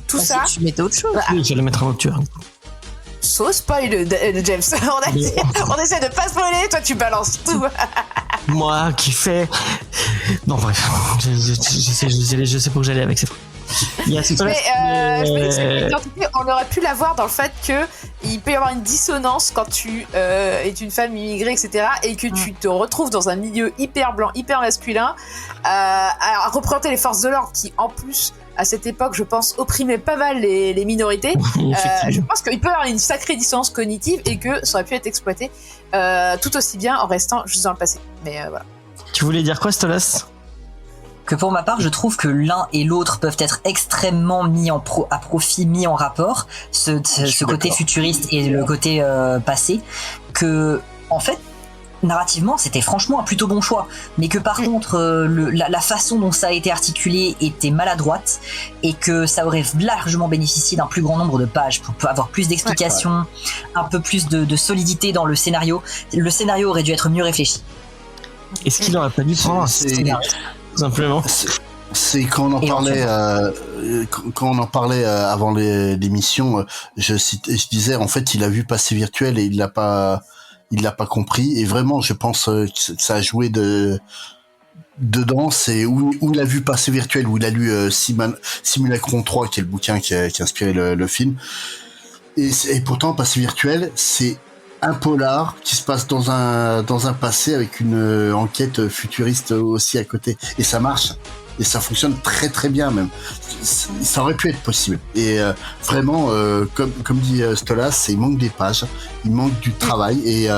[SPEAKER 3] Tout ça.
[SPEAKER 6] Si tu mettais autre chose.
[SPEAKER 2] Oui, j'allais mettre un autre tueur.
[SPEAKER 3] So spoil de James. On essaie de pas spoiler, toi tu balances tout.
[SPEAKER 2] Moi qui fais. Non, bref. Je sais pas où j'allais avec ça. Il y a
[SPEAKER 3] je me dis que l'identité, on aurait pu l'avoir dans le fait que il peut y avoir une dissonance quand tu es une femme immigrée, etc., et que tu te retrouves dans un milieu hyper blanc, hyper masculin, à représenter les forces de l'ordre qui, en plus, à cette époque, je pense, opprimaient pas mal les minorités. Je pense qu'il peut y avoir une sacrée dissonance cognitive et que ça aurait pu être exploité tout aussi bien en restant juste dans le passé. Mais voilà.
[SPEAKER 2] Tu voulais dire quoi, Stolas?
[SPEAKER 4] Que pour ma part, je trouve que l'un et l'autre peuvent être extrêmement mis à profit, mis en rapport, ce côté futuriste et le côté passé, que en fait narrativement, c'était franchement un plutôt bon choix. Mais que par contre, la façon dont ça a été articulé était maladroite et que ça aurait largement bénéficié d'un plus grand nombre de pages pour avoir plus d'explications, un peu plus de solidité dans le scénario. Le scénario aurait dû être mieux réfléchi.
[SPEAKER 2] Est-ce qu'il aurait pas dû prendre un scénariste, tout simplement?
[SPEAKER 5] C'est quand on en parlait, avant l'émission, je disais en fait il a vu Passé Virtuel et il l'a pas compris, et vraiment je pense que ça a joué dedans. C'est où il a vu Passé Virtuel, où il a lu Simulacron 3 qui est le bouquin qui a inspiré le film, et pourtant Passé Virtuel c'est un polar qui se passe dans un passé avec une enquête futuriste aussi à côté, et ça marche. Et ça fonctionne très très bien même. Ça aurait pu être possible. Et vraiment, comme dit Stolas, il manque des pages, il manque du travail. Et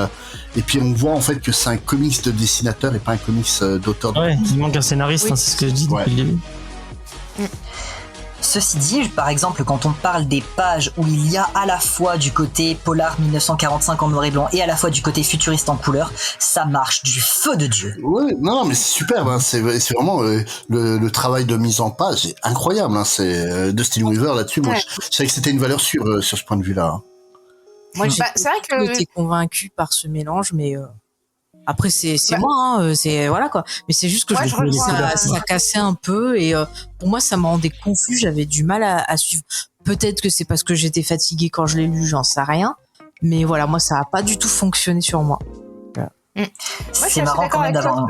[SPEAKER 5] puis on voit en fait que c'est un comics de dessinateur et pas un comics d'auteur.
[SPEAKER 2] Ouais, il manque un scénariste, hein, c'est ce que je dis depuis le début.
[SPEAKER 4] Ceci dit, par exemple, quand on parle des pages où il y a à la fois du côté polar 1945 en noir et blanc et à la fois du côté futuriste en couleur, ça marche du feu de Dieu.
[SPEAKER 5] Ouais, non, mais c'est superbe. Hein. C'est vraiment le travail de mise en page est incroyable. Hein. C'est Dustin Weaver là-dessus. Moi, je savais que c'était une valeur sûre sur ce point de vue-là. Hein.
[SPEAKER 6] Moi, j'ai
[SPEAKER 3] c'est vrai que
[SPEAKER 6] été convaincu par ce mélange, mais après c'est moi, hein, c'est voilà quoi. Mais c'est juste que je trouve que ça cassait un peu et pour moi ça me rendait confus. J'avais du mal à suivre. Peut-être que c'est parce que j'étais fatiguée quand je l'ai lu, j'en sais rien. Mais voilà, moi ça a pas du tout fonctionné sur moi.
[SPEAKER 3] Moi,
[SPEAKER 4] c'est marrant quand même d'avoir.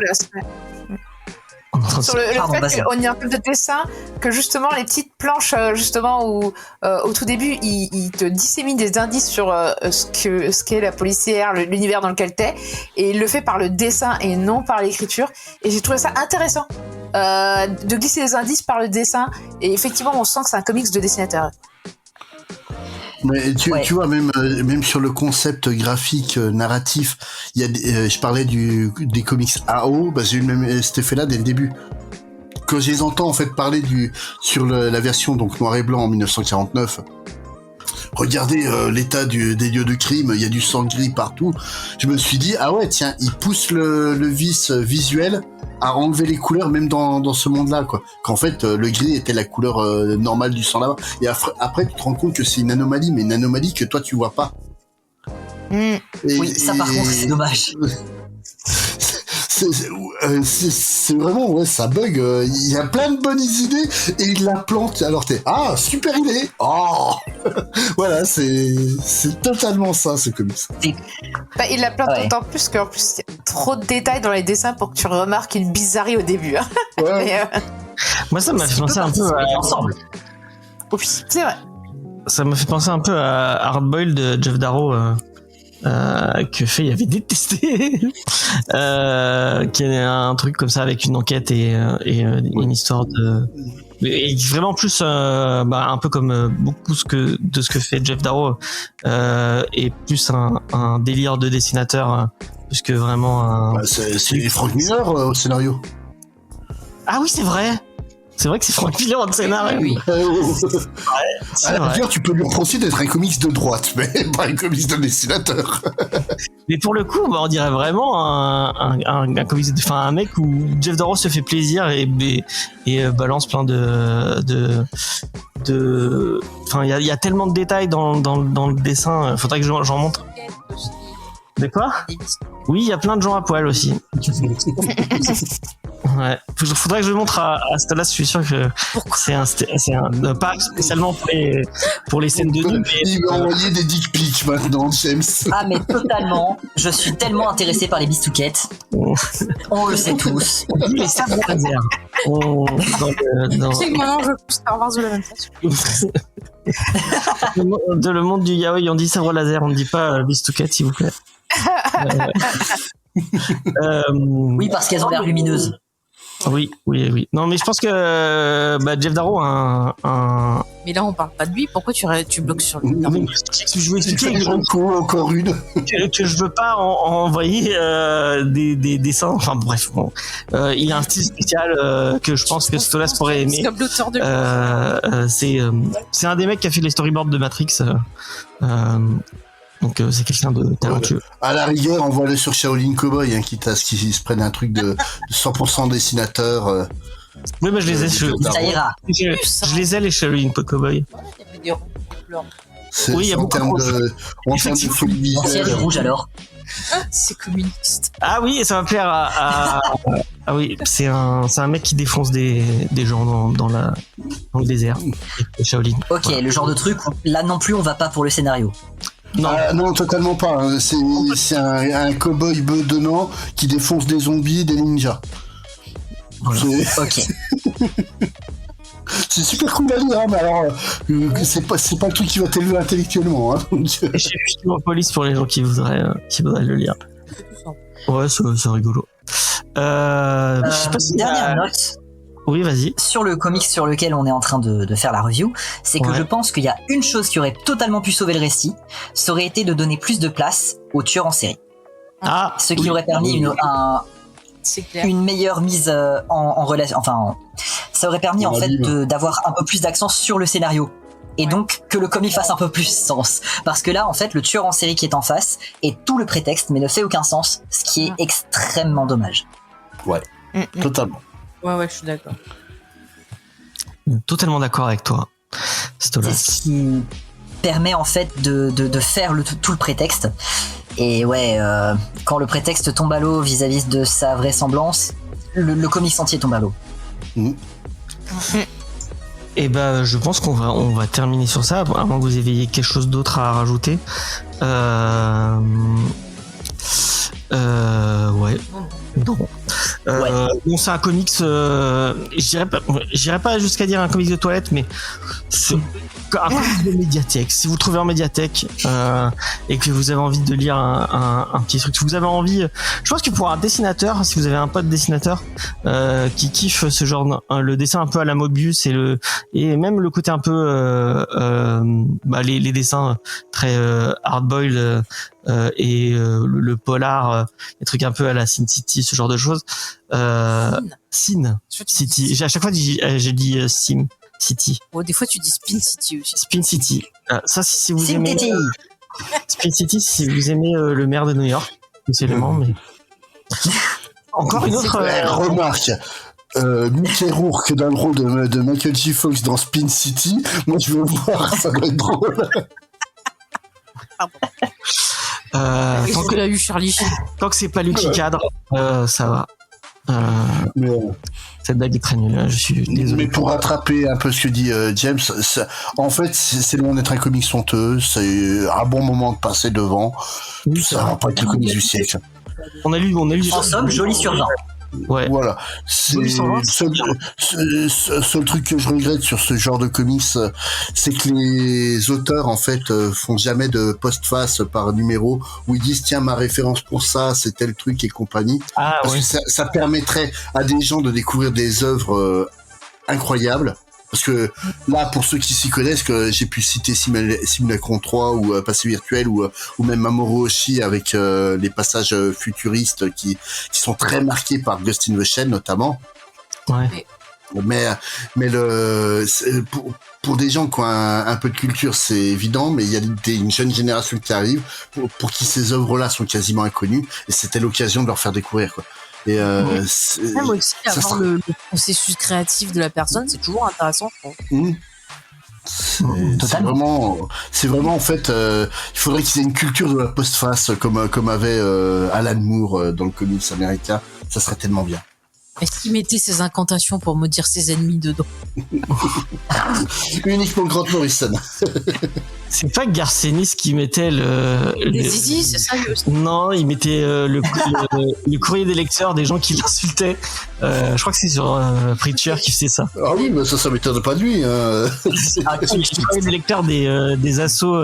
[SPEAKER 3] Sur le fait qu'on y a un peu de dessin, que justement les petites planches justement où au tout début il te dissémine des indices sur ce qu'est la policière, l'univers dans lequel t'es, et il le fait par le dessin et non par l'écriture, et j'ai trouvé ça intéressant de glisser les indices par le dessin, et effectivement on sent que c'est un comics de dessinateur.
[SPEAKER 5] Mais tu vois, même sur le concept graphique narratif, il y a je parlais des comics AO, bah j'ai eu le même cet effet-là dès le début. Quand je les entends en fait parler sur la version donc noir et blanc en 1949. Regardez l'état des lieux de crime, il y a du sang gris partout. Je me suis dit ah ouais tiens, il pousse le vice visuel à enlever les couleurs même dans ce monde-là quoi. Qu'en fait le gris était la couleur normale du sang là-bas. Et après tu te rends compte que c'est une anomalie, mais une anomalie que toi tu vois pas.
[SPEAKER 4] Oui, ça par contre c'est dommage.
[SPEAKER 5] C'est vraiment ça bug. Il y a plein de bonnes idées et il la plante. Alors t'es super idée. Voilà, c'est totalement ça ce comics.
[SPEAKER 3] Il la plante d'autant plus qu'en plus il y a trop de détails dans les dessins pour que tu remarques une bizarrerie au début. Hein.
[SPEAKER 5] Ouais.
[SPEAKER 2] Moi ça m'a fait penser un peu à
[SPEAKER 4] ensemble.
[SPEAKER 3] Oui, c'est vrai.
[SPEAKER 2] Ça m'a fait penser un peu à Hardboiled de Jeff Darrow. Que Faye avait détesté, qui est un truc comme ça avec une enquête et une histoire et vraiment plus un peu comme beaucoup de ce que fait Jeff Darrow et plus un délire de dessinateur plus que vraiment
[SPEAKER 5] c'est Frank Miller au scénario.
[SPEAKER 2] Ah oui c'est vrai que c'est Frank Miller en scénario.
[SPEAKER 4] Oui.
[SPEAKER 5] D'ailleurs, tu peux lui reprocher d'être un comics de droite, mais pas un comics de dessinateur.
[SPEAKER 2] Mais pour le coup, on dirait vraiment un comics, enfin un mec où Jeff Darrow se fait plaisir et balance plein enfin il y a tellement de détails dans le dessin. Faudrait que j'en montre. De quoi ? Oui, il y a plein de gens à poil aussi. Ouais. Faudrait que je le montre à Stolas, je suis sûr que c'est un pas spécialement pour les scènes de nu.
[SPEAKER 5] Il m'a envoyé des dick pics maintenant, James.
[SPEAKER 4] Ah mais totalement. Je suis tellement intéressé par les bistouquettes. On le sait tous.
[SPEAKER 2] Les sabres laser.
[SPEAKER 6] Tu sais que maintenant je pousse Star Wars de la même façon.
[SPEAKER 2] De le monde du yaoi, on dit sabre laser, on ne dit pas bistouquette, s'il vous plaît.
[SPEAKER 4] Oui, parce qu'elles ont l'air lumineuses.
[SPEAKER 2] Oui. Non, mais je pense que Jeff Darrow a un...
[SPEAKER 6] Mais là, on parle pas de lui. Pourquoi tu bloques sur lui?
[SPEAKER 2] Non, mais je veux expliquer
[SPEAKER 5] encore une.
[SPEAKER 2] que je veux pas envoyer des dessins. Enfin bref, bon. Il y a un style spécial que je pense que Stolas pourrait aimer.
[SPEAKER 6] C'est comme l'auteur de.
[SPEAKER 2] C'est un des mecs qui a fait les storyboards de Matrix. Donc c'est quelqu'un de talentueux.
[SPEAKER 5] À la rigueur, envoie-le sur Shaolin Cowboy, hein, quitte à ce qu'ils se prennent un truc de 100% dessinateur.
[SPEAKER 2] Oui, mais je les ai.
[SPEAKER 4] Ça ira.
[SPEAKER 2] Je les ai les Shaolin Cowboy. Oui, il y a
[SPEAKER 5] en
[SPEAKER 2] beaucoup
[SPEAKER 5] termes
[SPEAKER 2] de-
[SPEAKER 5] de folie
[SPEAKER 4] L'ancienne
[SPEAKER 5] visuelle.
[SPEAKER 4] rouge alors.
[SPEAKER 6] C'est communiste.
[SPEAKER 2] Ah oui, ça va plaire ah oui, c'est un mec qui défonce des gens dans le désert. Les Shaolin.
[SPEAKER 4] Ok,
[SPEAKER 2] Voilà.
[SPEAKER 4] le genre de truc, là non plus on va pas pour le scénario.
[SPEAKER 2] Non.
[SPEAKER 5] Non, totalement pas. Hein. C'est un cow-boy bedonnant qui défonce des zombies et des ninjas. C'est-
[SPEAKER 4] Ok.
[SPEAKER 5] C'est super cool à lire, hein, mais alors c'est pas le truc qui va t'élever intellectuellement. Hein, donc,
[SPEAKER 2] Et chez Police pour les gens qui voudraient le lire. Ouais, c'est rigolo. Je sais pas si
[SPEAKER 4] Dernière note
[SPEAKER 2] Oui, vas-y.
[SPEAKER 4] sur le comics sur lequel on est en train de faire la review, c'est que
[SPEAKER 2] Ouais.
[SPEAKER 4] je pense qu'il y a une chose qui aurait totalement pu sauver le récit, ça aurait été de donner plus de place aux tueurs en série.
[SPEAKER 2] Ah,
[SPEAKER 4] Ce qui aurait permis
[SPEAKER 6] C'est clair.
[SPEAKER 4] une meilleure mise en relation. Enfin, ça aurait permis en
[SPEAKER 5] Dans
[SPEAKER 4] fait
[SPEAKER 5] l'abîme.
[SPEAKER 4] d'avoir un peu plus d'accent sur le scénario. Et donc que le comic fasse un peu plus sens. Parce que là, en fait, le tueur en série qui est en face est tout le prétexte, mais ne fait aucun sens, ce qui est extrêmement dommage.
[SPEAKER 5] totalement.
[SPEAKER 6] Ouais, je suis d'accord.
[SPEAKER 2] totalement d'accord avec toi,
[SPEAKER 4] C'est
[SPEAKER 2] Stolas.
[SPEAKER 4] ce qui permet en fait de faire tout le prétexte. Et ouais, quand le prétexte tombe à l'eau vis-à-vis de sa vraisemblance, le comic entier tombe à l'eau.
[SPEAKER 2] Et ben, je pense qu'on va terminer sur ça, à moins que vous ayez quelque chose d'autre à rajouter. Ouais. Non. Bon, c'est un comics. J'irais pas jusqu'à dire un comics de toilette, mais c'est un comics de médiathèque. Si vous le trouvez en médiathèque et que vous avez envie de lire un petit truc, si vous avez envie, je pense que pour un dessinateur, si vous avez un pote dessinateur qui kiffe ce genre, le dessin un peu à la Mobius et même le côté un peu les dessins très hard-boiled et le polar, les trucs un peu à la Sin City, ce genre de choses. Sin City. À chaque fois j'ai dit Sim City.
[SPEAKER 6] Bon, des fois, tu dis Spin City aussi.
[SPEAKER 2] Spin City. Ça, si vous
[SPEAKER 4] Sim
[SPEAKER 2] aimez
[SPEAKER 4] City.
[SPEAKER 2] Spin City, si vous aimez le maire de New York, spécialement, mais encore une autre.
[SPEAKER 5] Remarque. Mickey Rourke dans le rôle de Michael J. Fox dans Spin City, moi je veux voir, ça doit être drôle.
[SPEAKER 6] Est-ce que l'a eu Charlie Sheen?
[SPEAKER 2] Tant que c'est pas lui qui cadre, ça va.
[SPEAKER 5] Mais,
[SPEAKER 2] Cette blague est très nulle, hein, je suis désolé.
[SPEAKER 5] mais pour rattraper un peu ce que dit James, en fait c'est loin d'être un comics honteux, c'est un bon moment de passer devant, ça va pas être le comics du siècle.
[SPEAKER 2] On a lu.
[SPEAKER 4] En somme, joli sur 20.
[SPEAKER 2] Ouais.
[SPEAKER 5] Voilà, c'est
[SPEAKER 2] Oui, ça va.
[SPEAKER 5] seul truc que je regrette sur ce genre de comics, c'est que les auteurs en fait font jamais de postface par numéro où ils disent tiens ma référence pour ça c'est tel truc et compagnie,
[SPEAKER 2] Ah
[SPEAKER 5] parce
[SPEAKER 2] oui.
[SPEAKER 5] que ça permettrait à des gens de découvrir des œuvres incroyables. Parce que là, pour ceux qui s'y connaissent, que j'ai pu citer Simulacron 3 ou Passé Virtuel ou même Mamoru Oshii avec les passages futuristes qui sont très marqués par Ghost in the Shell notamment.
[SPEAKER 2] Ouais.
[SPEAKER 5] Mais pour des gens qui ont un peu de culture, c'est évident, mais il y a une jeune génération qui arrive pour qui ces œuvres-là sont quasiment inconnues et c'était l'occasion de leur faire découvrir, quoi. Et
[SPEAKER 6] Même aussi,
[SPEAKER 5] ça
[SPEAKER 6] avoir
[SPEAKER 5] sera-
[SPEAKER 6] le processus créatif de la personne, c'est toujours intéressant, je trouve.
[SPEAKER 5] C'est vraiment en fait, il faudrait qu'ils aient une culture de la postface comme avait Alan Moore dans le comics américain. Ça serait tellement bien.
[SPEAKER 6] Est-ce qu'il mettait ses incantations pour maudire ses ennemis dedans?
[SPEAKER 5] Uniquement Grant Morrison.
[SPEAKER 2] C'est pas Garcenis qui mettait le
[SPEAKER 6] Zizi, c'est ça lui aussi.
[SPEAKER 2] Non, il mettait le courrier des lecteurs des gens qui l'insultaient. Je crois que c'est sur Preacher qui faisait ça.
[SPEAKER 5] Ah oui, mais ça m'étonne pas de lui. Hein.
[SPEAKER 2] Le courrier des lecteurs des assos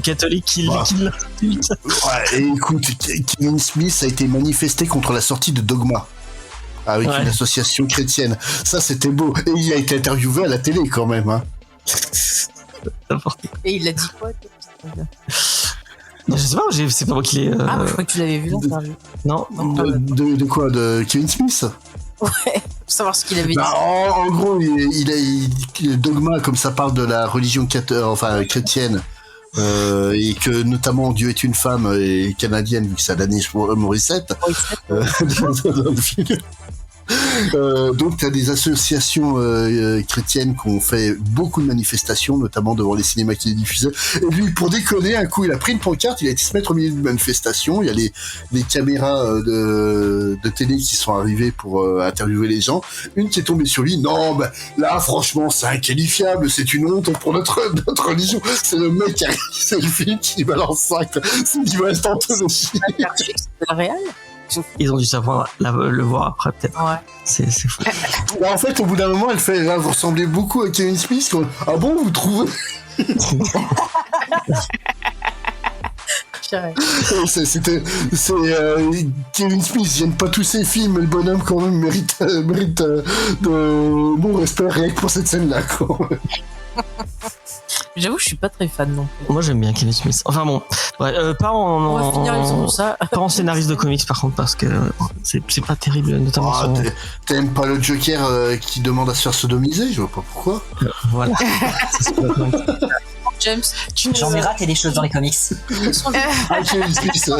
[SPEAKER 2] catholiques qui l'insultent.
[SPEAKER 5] Ouais, et écoute, Kevin Smith a été manifesté contre la sortie de Dogma avec
[SPEAKER 2] Ouais.
[SPEAKER 5] une association chrétienne. Ça, c'était beau. Et il a été interviewé à la télé quand même. Hein.
[SPEAKER 6] Et il a dit quoi?
[SPEAKER 2] Je sais pas, c'est pas moi qui l'ai.
[SPEAKER 6] Ah, je crois que tu l'avais vu dans l'interview.
[SPEAKER 2] Non.
[SPEAKER 5] De quoi? De Kevin Smith?
[SPEAKER 6] Ouais. savoir ce qu'il avait dit.
[SPEAKER 5] Bah, en gros, Dogma, comme ça parle de la religion chrétienne, et que notamment Dieu est une femme et canadienne, vu que c'est Alanis Morissette. Dans le film. Donc tu as des associations chrétiennes qui ont fait beaucoup de manifestations, notamment devant les cinémas qui les diffusaient. Et lui, pour déconner, un coup, il a pris une pancarte, il a été se mettre au milieu d'une manifestation. Il y a les caméras de télé qui sont arrivées pour interviewer les gens. Une qui est tombée sur lui. Non, bah, là, franchement, c'est inqualifiable, c'est une honte pour notre religion. C'est le mec qui a réalisé le film qui balance ça. C'est une image d'anthologie.
[SPEAKER 6] C'est réel.
[SPEAKER 2] Ils ont dû savoir le voir après, peut-être.
[SPEAKER 6] Ouais.
[SPEAKER 2] C'est fou.
[SPEAKER 5] Bah, en fait, au bout d'un moment, elle fait, là, vous ressemblez beaucoup à Kevin Smith. Ah bon, vous trouvez? Kevin Smith, j'aime pas tous ses films, mais le bonhomme quand même mérite de bon respect rien que pour cette scène-là, quoi.
[SPEAKER 6] J'avoue, je suis pas très fan non plus.
[SPEAKER 2] Moi, j'aime bien Kevin Smith. Enfin bon, ouais, pas
[SPEAKER 6] On va finir sur ça.
[SPEAKER 2] Pas en scénariste de comics, par contre, parce que c'est pas terrible, notamment.
[SPEAKER 5] T'aimes pas le Joker qui demande à se faire sodomiser? Je vois pas pourquoi.
[SPEAKER 2] Voilà.
[SPEAKER 6] James,
[SPEAKER 4] J'en ai raté des choses dans les comics.
[SPEAKER 5] Kevin Smith.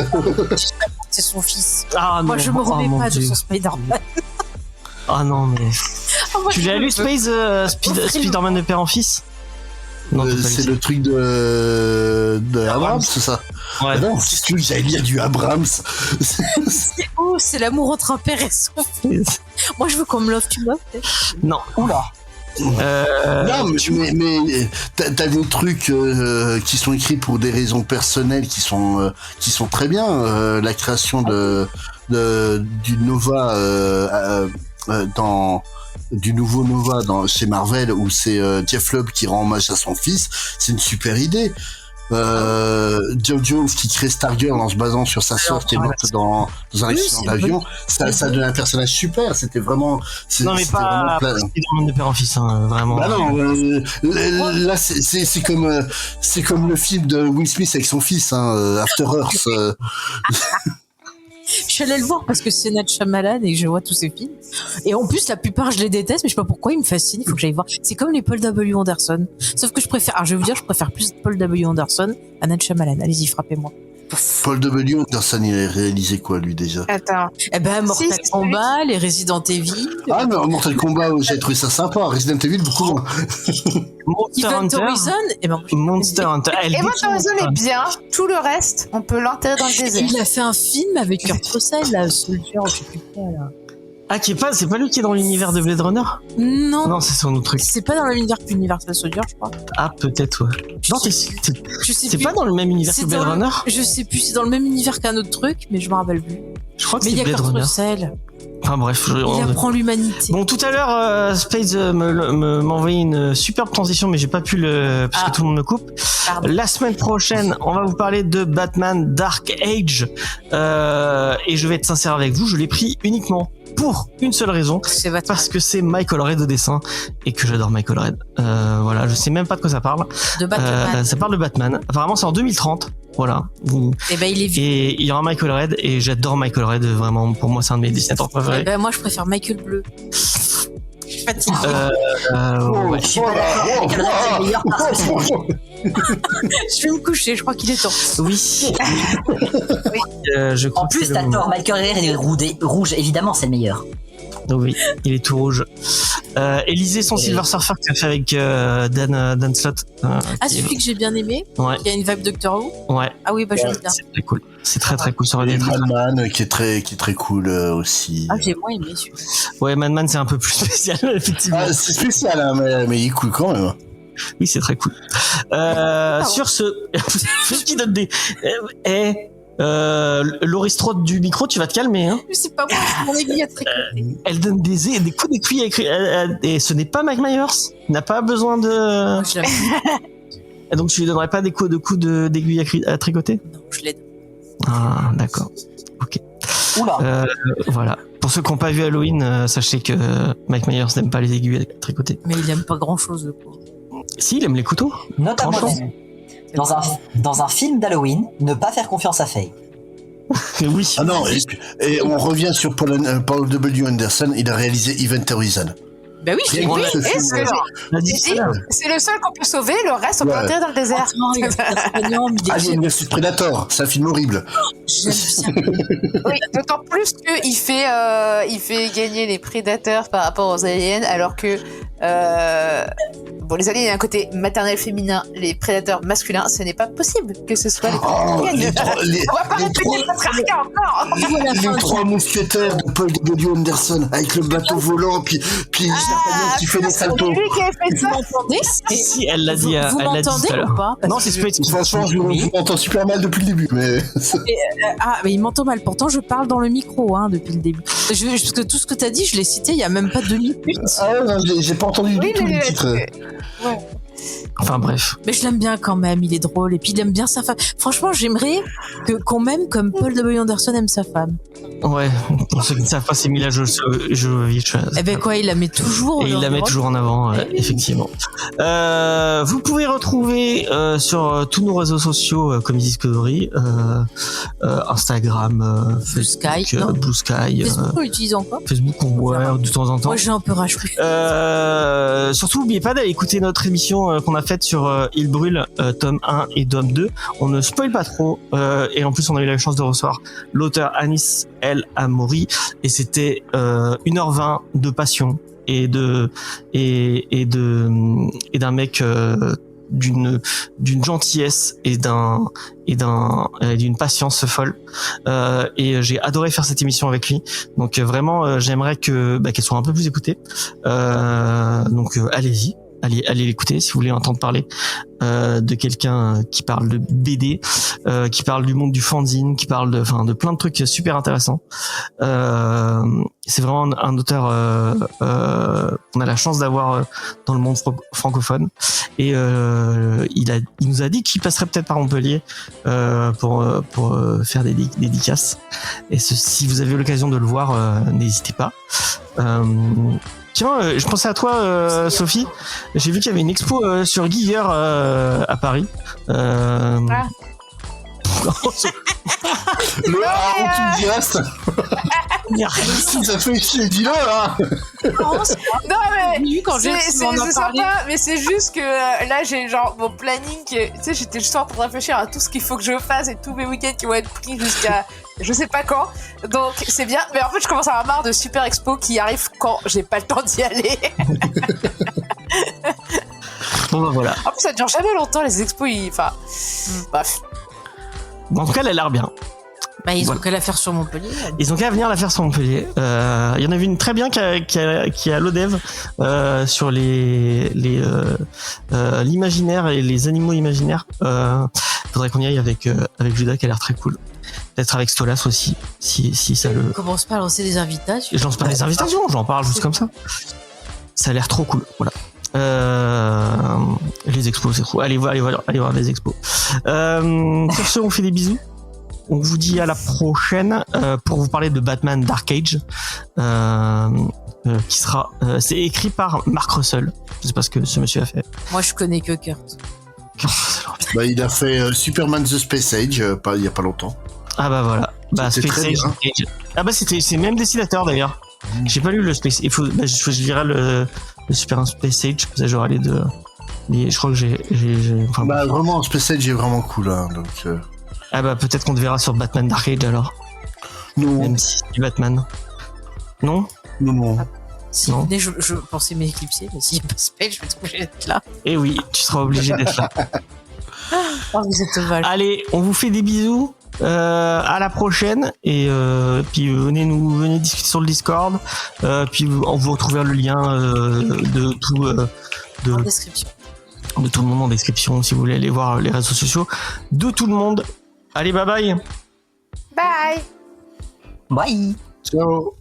[SPEAKER 6] c'est son fils.
[SPEAKER 2] Ah,
[SPEAKER 6] Moi,
[SPEAKER 2] non.
[SPEAKER 6] je me remets
[SPEAKER 2] mon
[SPEAKER 6] pas de
[SPEAKER 2] Dieu.
[SPEAKER 6] son Spider-Man.
[SPEAKER 2] Ah non, mais.
[SPEAKER 6] Oh, moi,
[SPEAKER 2] Tu
[SPEAKER 6] je
[SPEAKER 2] l'as
[SPEAKER 6] le
[SPEAKER 2] lu,
[SPEAKER 6] veux.
[SPEAKER 2] Spider-Man de père en fils? Non,
[SPEAKER 5] C'est le truc de Abrams, c'est ça?
[SPEAKER 2] Ouais.
[SPEAKER 5] Ah non, qu'est-ce que j'allais lire du Abrams?
[SPEAKER 6] Oh, c'est l'amour entre un père et son fils. Moi, je veux qu'on me love, tu m'offres.
[SPEAKER 2] Non.
[SPEAKER 4] Oula.
[SPEAKER 5] Non, mais t'as des trucs qui sont écrits pour des raisons personnelles qui sont très bien. La création du Nova du nouveau Nova chez Marvel, où c'est Jeff Lubb qui rend hommage à son fils, c'est une super idée. Geoff Jones qui crée Stargirl en se basant sur sa sœur qui est morte dans un accident d'avion, ça donne un personnage super. C'était vraiment.
[SPEAKER 2] Non, mais pas Spider-Man de père en fils, hein, vraiment.
[SPEAKER 5] Bah non, là c'est comme le film de Will Smith avec son fils, hein, After Earth.
[SPEAKER 6] Je suis allée le voir parce que c'est Night Shyamalan et que je vois tous ses films. Et en plus, la plupart, je les déteste, mais je sais pas pourquoi, ils me fascinent. Il faut que j'aille voir. C'est comme les Paul W. Anderson. Sauf que je préfère, je vais vous dire, je préfère plus Paul W. Anderson à Night Shyamalan. Allez-y, frappez-moi.
[SPEAKER 5] Paul W. Anderson, il a réalisé quoi, lui, déjà?
[SPEAKER 3] Attends.
[SPEAKER 6] Eh ben, Mortal
[SPEAKER 3] Si,
[SPEAKER 6] Kombat, les Resident Evil.
[SPEAKER 5] Ah, non, Mortal Kombat, j'ai trouvé ça sympa. Resident Evil, beaucoup moins.
[SPEAKER 2] Monster
[SPEAKER 6] Event
[SPEAKER 2] Hunter.
[SPEAKER 6] Horizon. Et ben,
[SPEAKER 2] Monster Hunter.
[SPEAKER 3] Et moi, Horizon est bien. Tout le reste, on peut l'enterrer dans le désert.
[SPEAKER 6] il a fait un film avec Kurt Russell, là, Soldier, je sais plus quoi, là.
[SPEAKER 2] Ah, c'est pas lui qui est dans l'univers de Blade Runner?
[SPEAKER 6] Non.
[SPEAKER 2] Non, c'est son autre truc.
[SPEAKER 6] C'est pas dans le même univers que Universal Soldier, je crois.
[SPEAKER 2] Ah, peut-être, ouais. Non,
[SPEAKER 6] Je sais
[SPEAKER 2] c'est
[SPEAKER 6] plus.
[SPEAKER 2] pas dans le même univers
[SPEAKER 6] C'est
[SPEAKER 2] que Blade
[SPEAKER 6] dans-
[SPEAKER 2] Runner?
[SPEAKER 6] Je sais plus, c'est dans le même univers qu'un autre truc, mais je me rappelle plus.
[SPEAKER 2] Je crois que
[SPEAKER 6] Mais il y
[SPEAKER 2] c'est
[SPEAKER 6] a
[SPEAKER 2] Blade
[SPEAKER 6] Kurt
[SPEAKER 2] Runner.
[SPEAKER 6] Russell.
[SPEAKER 2] Enfin bref,
[SPEAKER 6] Il apprend l'humanité.
[SPEAKER 2] Bon, tout à l'heure, Spades m'a envoyé une superbe transition, mais j'ai pas pu parce que tout le monde me coupe.
[SPEAKER 6] Pardon.
[SPEAKER 2] La semaine prochaine, on va vous parler de Batman Dark Age, et je vais être sincère avec vous, je l'ai pris uniquement pour une seule raison,
[SPEAKER 6] C'est Batman.
[SPEAKER 2] parce que c'est Michael Red au dessin et que j'adore Michael Red. Voilà, je sais même pas de quoi ça parle.
[SPEAKER 6] De Batman.
[SPEAKER 2] Ça parle de Batman. Apparemment, c'est en 2030. Voilà.
[SPEAKER 6] Et ben il est vieux.
[SPEAKER 2] Et il y aura Michael Red et j'adore Michael Red. Vraiment, pour moi, c'est un de mes dessinateurs
[SPEAKER 6] Eh
[SPEAKER 2] préférés.
[SPEAKER 6] ben moi je préfère Michael Bleu. Je suis fatiguée.
[SPEAKER 2] Ouais.
[SPEAKER 4] Je suis pas d'accord. Michael Red, c'est le meilleur parce que
[SPEAKER 6] Je vais me coucher, je crois qu'il est temps.
[SPEAKER 2] Oui. Je crois
[SPEAKER 4] en
[SPEAKER 2] que
[SPEAKER 4] plus,
[SPEAKER 2] c'est
[SPEAKER 4] t'as
[SPEAKER 2] le moment.
[SPEAKER 4] tort. Michael Red est rouge, évidemment, c'est le meilleur.
[SPEAKER 2] Donc oui, il est tout rouge. Élisée, son Silver Surfer qu'il a fait avec Dan Slott.
[SPEAKER 6] Ah, celui que j'ai bien aimé,
[SPEAKER 2] Ouais,
[SPEAKER 6] qui a une vibe Doctor Who.
[SPEAKER 2] ouais.
[SPEAKER 6] Ah oui, bah j'aime bien.
[SPEAKER 2] C'est très cool. C'est très très cool. Ça aurait
[SPEAKER 5] Et
[SPEAKER 2] été très-
[SPEAKER 5] Madman, qui est très cool aussi.
[SPEAKER 6] Ah, j'ai moins aimé celui-là.
[SPEAKER 2] Ouais, Madman, c'est un peu plus spécial, effectivement.
[SPEAKER 5] Ah, c'est spécial, hein, mais il est cool quand même.
[SPEAKER 2] Oui, c'est très cool. Sur ce, qui donne des. Laurie Strode du micro, tu vas te calmer, hein.
[SPEAKER 6] Mais c'est pas moi, c'est mon aiguille à tricoter.
[SPEAKER 2] Elle donne des coups d'aiguille et ce n'est pas Mike Myers. Il n'a pas besoin de.
[SPEAKER 6] Moi, je l'aime.
[SPEAKER 2] Et donc tu lui donnerais pas des coups d'aiguille à tricoter?
[SPEAKER 6] Non, je l'aide.
[SPEAKER 2] Ah, d'accord. Ok.
[SPEAKER 4] Oula.
[SPEAKER 2] Voilà. Pour ceux qui n'ont pas vu Halloween, sachez que Mike Myers n'aime pas les aiguilles à tricoter.
[SPEAKER 6] Mais il aime pas grand chose, le pauvre.
[SPEAKER 2] Si, il aime les couteaux.
[SPEAKER 4] Note à
[SPEAKER 2] franchement.
[SPEAKER 4] moi-même. Dans un film d'Halloween, ne pas faire confiance à Faye.
[SPEAKER 2] Oui.
[SPEAKER 5] Ah non, et on revient sur Paul W. Anderson, il a réalisé Event Horizon.
[SPEAKER 6] Bah oui, je l'ai
[SPEAKER 5] Rien
[SPEAKER 6] vu.
[SPEAKER 5] que ce
[SPEAKER 3] Et
[SPEAKER 5] film,
[SPEAKER 3] c'est
[SPEAKER 2] On a dit
[SPEAKER 3] j'ai dit,
[SPEAKER 2] ça.
[SPEAKER 3] c'est le seul qu'on peut sauver, le reste on peut
[SPEAKER 5] Ouais.
[SPEAKER 3] l'enterrer dans le désert.
[SPEAKER 6] Attends, il y a D'Artagnan, mais il est
[SPEAKER 5] Alien vs Predator, c'est un film horrible.
[SPEAKER 6] j'aime bien.
[SPEAKER 3] Oui, d'autant plus qu'il fait gagner les prédateurs par rapport aux aliens, alors que bon, les aliens, il y a un côté maternel féminin, les prédateurs masculins, ce n'est pas possible que ce soit les
[SPEAKER 5] Oh,
[SPEAKER 3] prédateurs qui gagnent. On va pas
[SPEAKER 5] les
[SPEAKER 3] répéter
[SPEAKER 5] trois-
[SPEAKER 3] le patriarcat encore.
[SPEAKER 5] les trois mousquetaires de Paul W. Anderson avec le bateau volant, puis D'Artagnan qui fait des
[SPEAKER 3] C'est
[SPEAKER 5] saltos.
[SPEAKER 3] lui qui a fait
[SPEAKER 6] Vous
[SPEAKER 3] ça.
[SPEAKER 6] m'entendez
[SPEAKER 2] Si, elle l'a dit,
[SPEAKER 6] Vous
[SPEAKER 2] elle l'a dit
[SPEAKER 6] m'entendez
[SPEAKER 2] tout à
[SPEAKER 6] ou
[SPEAKER 2] l'heure.
[SPEAKER 6] pas Parce
[SPEAKER 2] Non,
[SPEAKER 6] que
[SPEAKER 2] c'est
[SPEAKER 6] je-
[SPEAKER 2] Split.
[SPEAKER 5] Franchement, je m'entends super mal depuis le début, mais
[SPEAKER 6] Ah, mais il m'entend mal. Pourtant, je parle dans le micro depuis le début. Parce que tout ce que t'as dit, je l'ai cité il y a même pas 2 minutes.
[SPEAKER 5] ah ouais, non, j'ai pas entendu
[SPEAKER 3] Oui,
[SPEAKER 5] du tout
[SPEAKER 3] mais
[SPEAKER 5] le titre.
[SPEAKER 2] Enfin bref.
[SPEAKER 6] Mais je l'aime bien quand même, il est drôle. Et puis il aime bien sa femme. Franchement, j'aimerais qu'on m'aime comme Paul W. Anderson aime sa femme.
[SPEAKER 2] Ouais, pour ceux qui ne savent pas, c'est Mila Jovovich.
[SPEAKER 6] Eh ben quoi, il la met toujours.
[SPEAKER 2] Et il la met toujours en avant, effectivement. Vous pouvez retrouver sur tous nos réseaux sociaux Comedy Discovery, Instagram,
[SPEAKER 6] Blue Sky, non.
[SPEAKER 2] Blue Sky,
[SPEAKER 6] Facebook, on l'utilise encore.
[SPEAKER 2] Facebook, on voit de temps en temps.
[SPEAKER 6] Moi, j'ai un peu racheté.
[SPEAKER 2] Surtout, n'oubliez pas d'aller écouter notre émission qu'on a faite sur Il Brûle, tome 1 et tome 2. On ne spoil pas trop. Et en plus, on a eu la chance de recevoir l'auteur Anis El Amori. Et c'était 1h20 de passion et d'un mec d'une gentillesse et d'une patience folle. Et j'ai adoré faire cette émission avec lui. Donc vraiment, j'aimerais qu'elle soit un peu plus écoutée. Donc allez-y. Allez l'écouter si vous voulez entendre parler de quelqu'un qui parle de BD, qui parle du monde du fanzine, qui parle de plein de trucs super intéressants. C'est vraiment un auteur qu'on a la chance d'avoir dans le monde francophone. Et il nous a dit qu'il passerait peut-être par Montpellier pour faire des dédicaces. Et si vous avez l'occasion de le voir, n'hésitez pas. Tiens, je pensais à toi, Sophie. J'ai vu qu'il y avait une expo sur Giger à Paris.
[SPEAKER 5] Le enthousiaste. Ça fait chier, dis-le, hein.
[SPEAKER 3] Non, mais
[SPEAKER 6] Oui, quand j'ai
[SPEAKER 3] c'est sympa, mais c'est juste que là j'ai genre mon planning, tu sais, j'étais juste en train de réfléchir à tout ce qu'il faut que je fasse et tous mes week-ends qui vont être pris jusqu'à je sais pas quand. Donc c'est bien, mais en fait je commence à avoir marre de super expo qui arrivent quand j'ai pas le temps d'y aller.
[SPEAKER 2] Bon bah voilà.
[SPEAKER 3] En plus ça dure jamais longtemps les expos, enfin bref.
[SPEAKER 2] Bon, en tout cas, elle a l'air bien.
[SPEAKER 6] Bah, ils ont
[SPEAKER 2] Voilà.
[SPEAKER 6] qu'à la faire sur Montpellier.
[SPEAKER 2] Ils ont qu'à venir la faire sur Montpellier. Il y en avait une très bien qui est à l'Odev sur l'imaginaire et les animaux imaginaires. Faudrait qu'on y aille avec Judas qui a l'air très cool. Peut-être avec Stolas aussi, si ça le.
[SPEAKER 6] Commence pas à lancer des invitations.
[SPEAKER 2] Je lance pas les invitations, j'en parle juste comme ça. Ça a l'air trop cool, voilà. Les expos, c'est trop. Allez voir les expos. Sur ce, on fait des bisous. On vous dit à la prochaine pour vous parler de Batman Dark Age, qui sera. C'est écrit par Mark Russell. Je sais pas ce que ce monsieur a fait.
[SPEAKER 6] Moi, je connais que Kurt.
[SPEAKER 5] Bah, il a fait Superman the Space Age il y a pas longtemps.
[SPEAKER 2] Ah bah voilà. Bah
[SPEAKER 5] C'était
[SPEAKER 2] Space
[SPEAKER 5] très
[SPEAKER 2] Age.
[SPEAKER 5] bien.
[SPEAKER 2] Ah bah c'est le même dessinateur d'ailleurs. J'ai pas lu le Space. Je lirai le Super Space Age. Comme ça j'aurai les deux. Je crois que j'ai. Enfin,
[SPEAKER 5] Bah, vraiment, Space Age est vraiment cool, hein, donc.
[SPEAKER 2] Ah bah peut-être qu'on te verra sur Batman Dark Age alors.
[SPEAKER 5] Non,
[SPEAKER 2] Même si c'est Batman. Non.
[SPEAKER 5] non.
[SPEAKER 6] Si
[SPEAKER 2] Non.
[SPEAKER 6] venez, je pensais m'éclipser, mais s'il n'y a pas Space, je vais être obligé d'être là.
[SPEAKER 2] Eh oui, tu seras obligé d'être là.
[SPEAKER 6] Oh, vous êtes vache.
[SPEAKER 2] Allez, on vous fait des bisous. À la prochaine et puis venez discuter sur le Discord. Puis on vous retrouvera le lien de tout
[SPEAKER 6] En description.
[SPEAKER 2] de tout le monde en description si vous voulez aller voir les réseaux sociaux de tout le monde. Allez, bye bye.
[SPEAKER 3] Bye.
[SPEAKER 4] Bye.
[SPEAKER 5] Ciao.